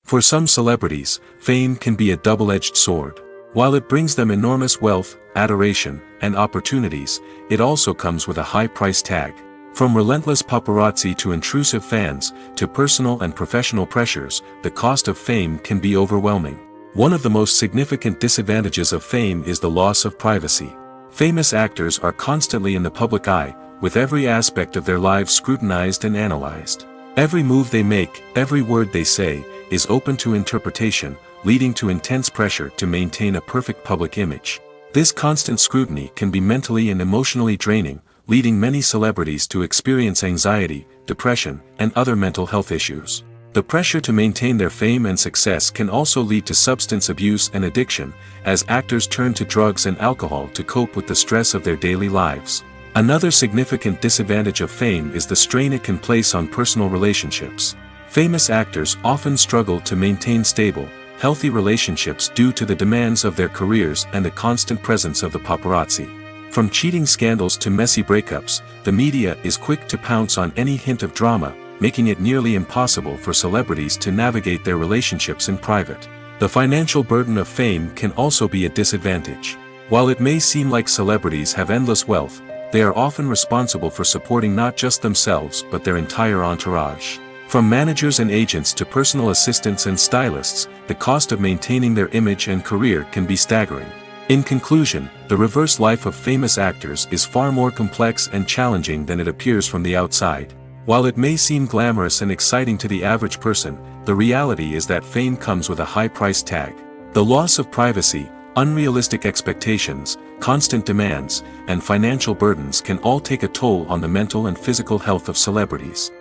For some celebrities, fame can be a double-edged sword. While it brings them enormous wealth, adoration, and opportunities, it also comes with a high price tag. From relentless paparazzi to intrusive fans, to personal and professional pressures, the cost of fame can be overwhelming. One of the most significant disadvantages of fame is the loss of privacy. Famous actors are constantly in the public eye, with every aspect of their lives scrutinized and analyzed. Every move they make, every word they say, is open to interpretation, leading to intense pressure to maintain a perfect public image. This constant scrutiny can be mentally and emotionally draining, leading many celebrities to experience anxiety, depression, and other mental health issues. The pressure to maintain their fame and success can also lead to substance abuse and addiction, as actors turn to drugs and alcohol to cope with the stress of their daily lives. Another significant disadvantage of fame is the strain it can place on personal relationships. Famous actors often struggle to maintain stable, healthy relationships due to the demands of their careers and the constant presence of the paparazzi. From cheating scandals to messy breakups, the media is quick to pounce on any hint of drama, making it nearly impossible for celebrities to navigate their relationships in private. The financial burden of fame can also be a disadvantage. While it may seem like celebrities have endless wealth, they are often responsible for supporting not just themselves but their entire entourage. From managers and agents to personal assistants and stylists, the cost of maintaining their image and career can be staggering. In conclusion, the reverse life of famous actors is far more complex and challenging than it appears from the outside. While it may seem glamorous and exciting to the average person, the reality is that fame comes with a high price tag. The loss of privacy, unrealistic expectations, constant demands, and financial burdens can all take a toll on the mental and physical health of celebrities.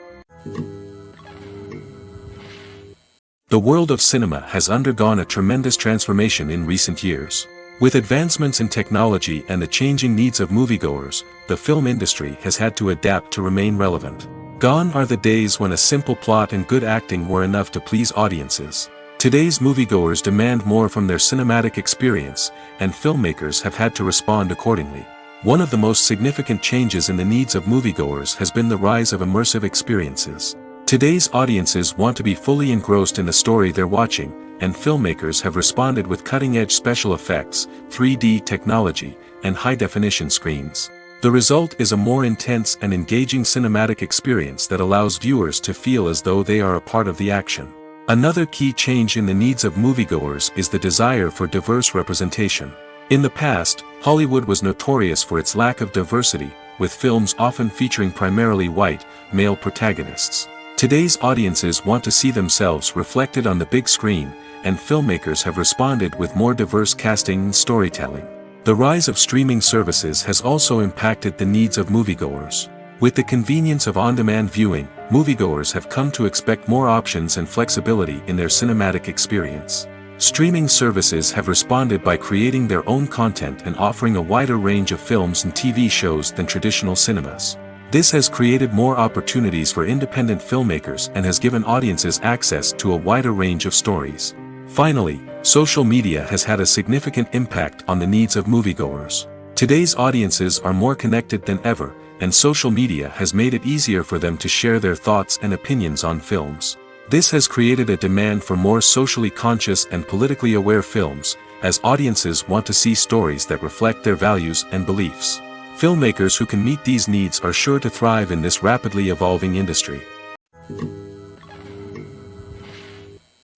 The world of cinema has undergone a tremendous transformation in recent years. With advancements in technology and the changing needs of moviegoers, the film industry has had to adapt to remain relevant. Gone are the days when a simple plot and good acting were enough to please audiences. Today's moviegoers demand more from their cinematic experience, and filmmakers have had to respond accordingly. One of the most significant changes in the needs of moviegoers has been the rise of immersive experiences. Today's audiences want to be fully engrossed in the story they're watching, and filmmakers have responded with cutting-edge special effects, 3D technology, and high-definition screens. The result is a more intense and engaging cinematic experience that allows viewers to feel as though they are a part of the action. Another key change in the needs of moviegoers is the desire for diverse representation. In the past, Hollywood was notorious for its lack of diversity, with films often featuring primarily white, male protagonists. Today's audiences want to see themselves reflected on the big screen, and filmmakers have responded with more diverse casting and storytelling. The rise of streaming services has also impacted the needs of moviegoers. With the convenience of on-demand viewing, moviegoers have come to expect more options and flexibility in their cinematic experience. Streaming services have responded by creating their own content and offering a wider range of films and TV shows than traditional cinemas. This has created more opportunities for independent filmmakers and has given audiences access to a wider range of stories. Finally, social media has had a significant impact on the needs of moviegoers. Today's audiences are more connected than ever, and social media has made it easier for them to share their thoughts and opinions on films. This has created a demand for more socially conscious and politically aware films, as audiences want to see stories that reflect their values and beliefs. Filmmakers who can meet these needs are sure to thrive in this rapidly evolving industry.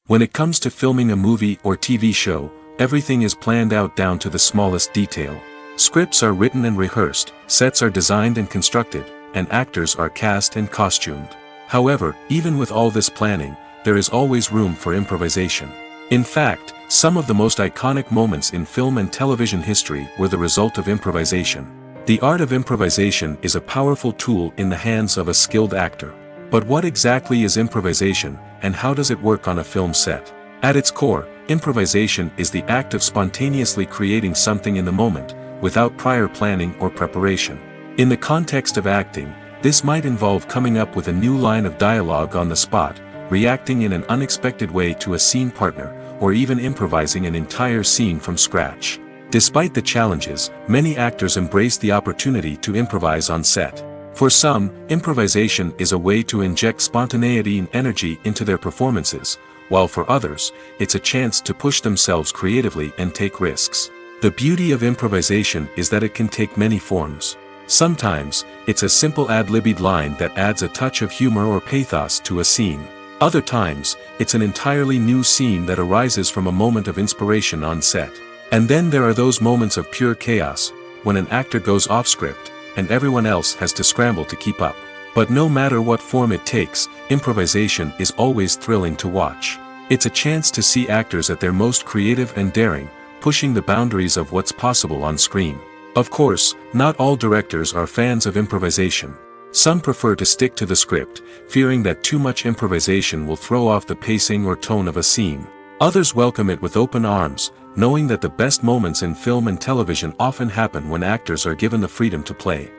When it comes to filming a movie or TV show, everything is planned out down to the smallest detail. Scripts are written and rehearsed, sets are designed and constructed, and actors are cast and costumed. However, even with all this planning, there is always room for improvisation. In fact, some of the most iconic moments in film and television history were the result of improvisation. The art of improvisation is a powerful tool in the hands of a skilled actor. But what exactly is improvisation, and how does it work on a film set? At its core, improvisation is the act of spontaneously creating something in the moment, without prior planning or preparation. In the context of acting, this might involve coming up with a new line of dialogue on the spot, reacting in an unexpected way to a scene partner, or even improvising an entire scene from scratch. Despite the challenges, many actors embrace the opportunity to improvise on set. For some, improvisation is a way to inject spontaneity and energy into their performances, while for others, it's a chance to push themselves creatively and take risks. The beauty of improvisation is that it can take many forms. Sometimes, it's a simple ad-libbed line that adds a touch of humor or pathos to a scene. Other times, it's an entirely new scene that arises from a moment of inspiration on set. And then there are those moments of pure chaos, when an actor goes off script, and everyone else has to scramble to keep up. But no matter what form it takes, improvisation is always thrilling to watch. It's a chance to see actors at their most creative and daring, pushing the boundaries of what's possible on screen. Of course, not all directors are fans of improvisation. Some prefer to stick to the script, fearing that too much improvisation will throw off the pacing or tone of a scene. Others welcome it with open arms, knowing that the best moments in film and television often happen when actors are given the freedom to play.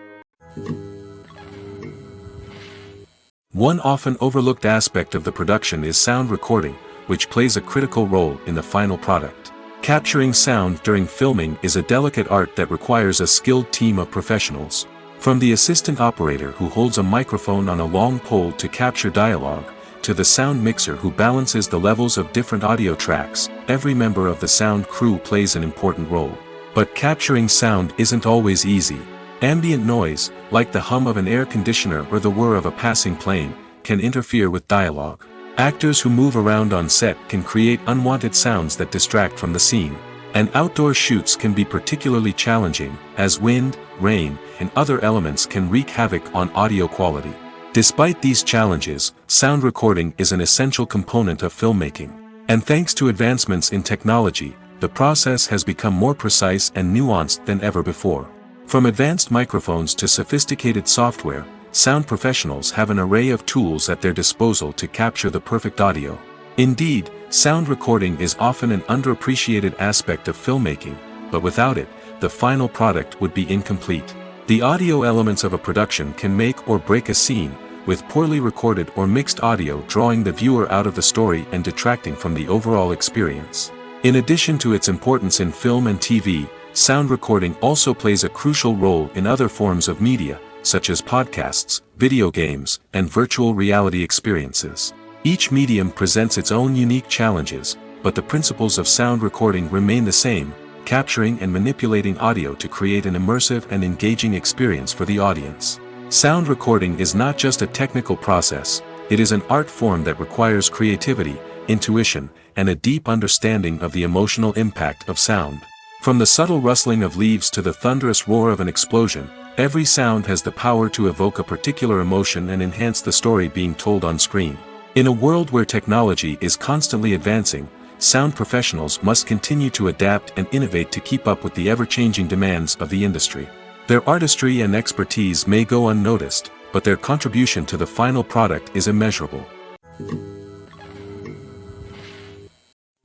One often overlooked aspect of the production is sound recording, which plays a critical role in the final product. Capturing sound during filming is a delicate art that requires a skilled team of professionals. From the assistant operator who holds a microphone on a long pole to capture dialogue, to the sound mixer who balances the levels of different audio tracks, every member of the sound crew plays an important role. But capturing sound isn't always easy. Ambient noise, like the hum of an air conditioner or the whir of a passing plane, can interfere with dialogue. Actors who move around on set can create unwanted sounds that distract from the scene. And outdoor shoots can be particularly challenging, as wind, rain, and other elements can wreak havoc on audio quality. Despite these challenges, sound recording is an essential component of filmmaking. And thanks to advancements in technology, the process has become more precise and nuanced than ever before. From advanced microphones to sophisticated software, sound professionals have an array of tools at their disposal to capture the perfect audio. Indeed, sound recording is often an underappreciated aspect of filmmaking, but without it, the final product would be incomplete. The audio elements of a production can make or break a scene, with poorly recorded or mixed audio drawing the viewer out of the story and detracting from the overall experience. In addition to its importance in film and TV, sound recording also plays a crucial role in other forms of media, such as podcasts, video games, and virtual reality experiences. Each medium presents its own unique challenges, but the principles of sound recording remain the same, capturing and manipulating audio to create an immersive and engaging experience for the audience. Sound recording is not just a technical process, it is an art form that requires creativity, intuition, and a deep understanding of the emotional impact of sound. From the subtle rustling of leaves to the thunderous roar of an explosion, every sound has the power to evoke a particular emotion and enhance the story being told on screen. In a world where technology is constantly advancing, sound professionals must continue to adapt and innovate to keep up with the ever-changing demands of the industry. Their artistry and expertise may go unnoticed, but their contribution to the final product is immeasurable.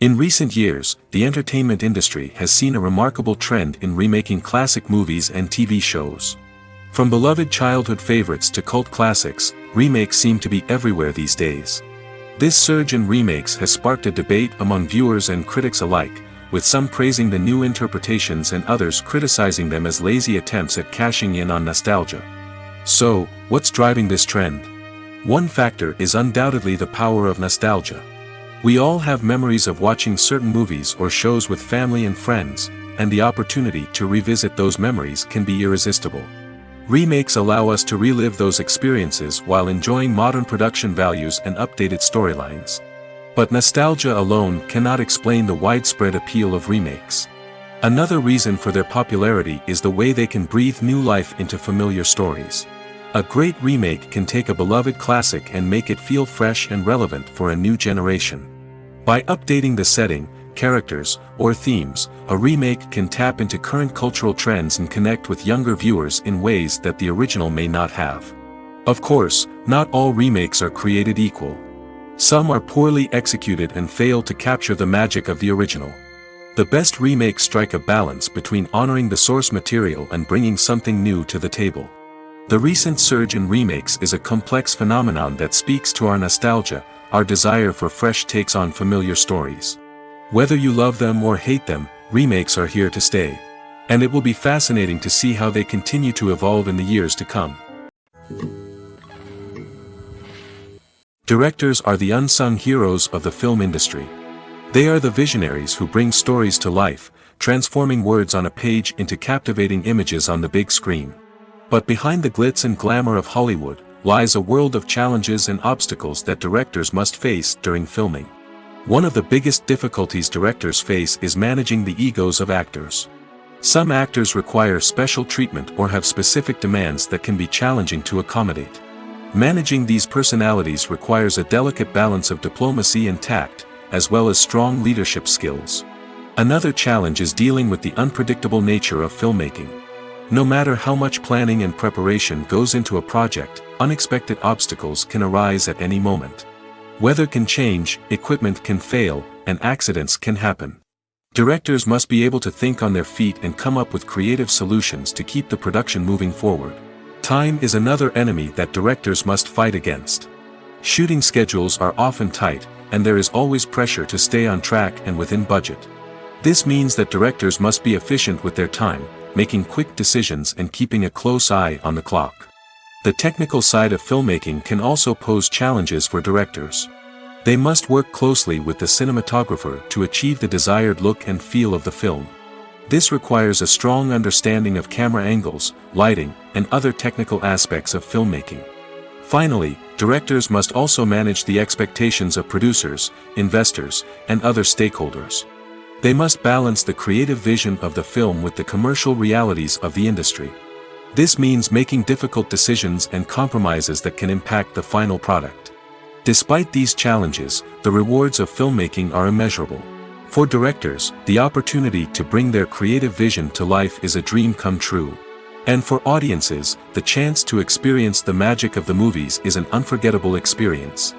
In recent years, the entertainment industry has seen a remarkable trend in remaking classic movies and TV shows. From beloved childhood favorites to cult classics, remakes seem to be everywhere these days. This surge in remakes has sparked a debate among viewers and critics alike, with some praising the new interpretations and others criticizing them as lazy attempts at cashing in on nostalgia. So, what's driving this trend? One factor is undoubtedly the power of nostalgia. We all have memories of watching certain movies or shows with family and friends, and the opportunity to revisit those memories can be irresistible. Remakes allow us to relive those experiences while enjoying modern production values and updated storylines. But nostalgia alone cannot explain the widespread appeal of remakes. Another reason for their popularity is the way they can breathe new life into familiar stories. A great remake can take a beloved classic and make it feel fresh and relevant for a new generation. By updating the setting, characters, or themes, a remake can tap into current cultural trends and connect with younger viewers in ways that the original may not have. Of course, not all remakes are created equal. Some are poorly executed and fail to capture the magic of the original. The best remakes strike a balance between honoring the source material and bringing something new to the table. The recent surge in remakes is a complex phenomenon that speaks to our nostalgia, our desire for fresh takes on familiar stories. Whether you love them or hate them, remakes are here to stay. And it will be fascinating to see how they continue to evolve in the years to come. Directors are the unsung heroes of the film industry. They are the visionaries who bring stories to life, transforming words on a page into captivating images on the big screen. But behind the glitz and glamour of Hollywood, lies a world of challenges and obstacles that directors must face during filming. One of the biggest difficulties directors face is managing the egos of actors. Some actors require special treatment or have specific demands that can be challenging to accommodate. Managing these personalities requires a delicate balance of diplomacy and tact, as well as strong leadership skills. Another challenge is dealing with the unpredictable nature of filmmaking. No matter how much planning and preparation goes into a project, unexpected obstacles can arise at any moment. Weather can change, equipment can fail, and accidents can happen. Directors must be able to think on their feet and come up with creative solutions to keep the production moving forward. Time is another enemy that directors must fight against. Shooting schedules are often tight, and there is always pressure to stay on track and within budget. This means that directors must be efficient with their time, making quick decisions and keeping a close eye on the clock. The technical side of filmmaking can also pose challenges for directors. They must work closely with the cinematographer to achieve the desired look and feel of the film. This requires a strong understanding of camera angles, lighting, and other technical aspects of filmmaking. Finally, directors must also manage the expectations of producers, investors, and other stakeholders. They must balance the creative vision of the film with the commercial realities of the industry. This means making difficult decisions and compromises that can impact the final product. Despite these challenges, the rewards of filmmaking are immeasurable. For directors, the opportunity to bring their creative vision to life is a dream come true. And for audiences, the chance to experience the magic of the movies is an unforgettable experience.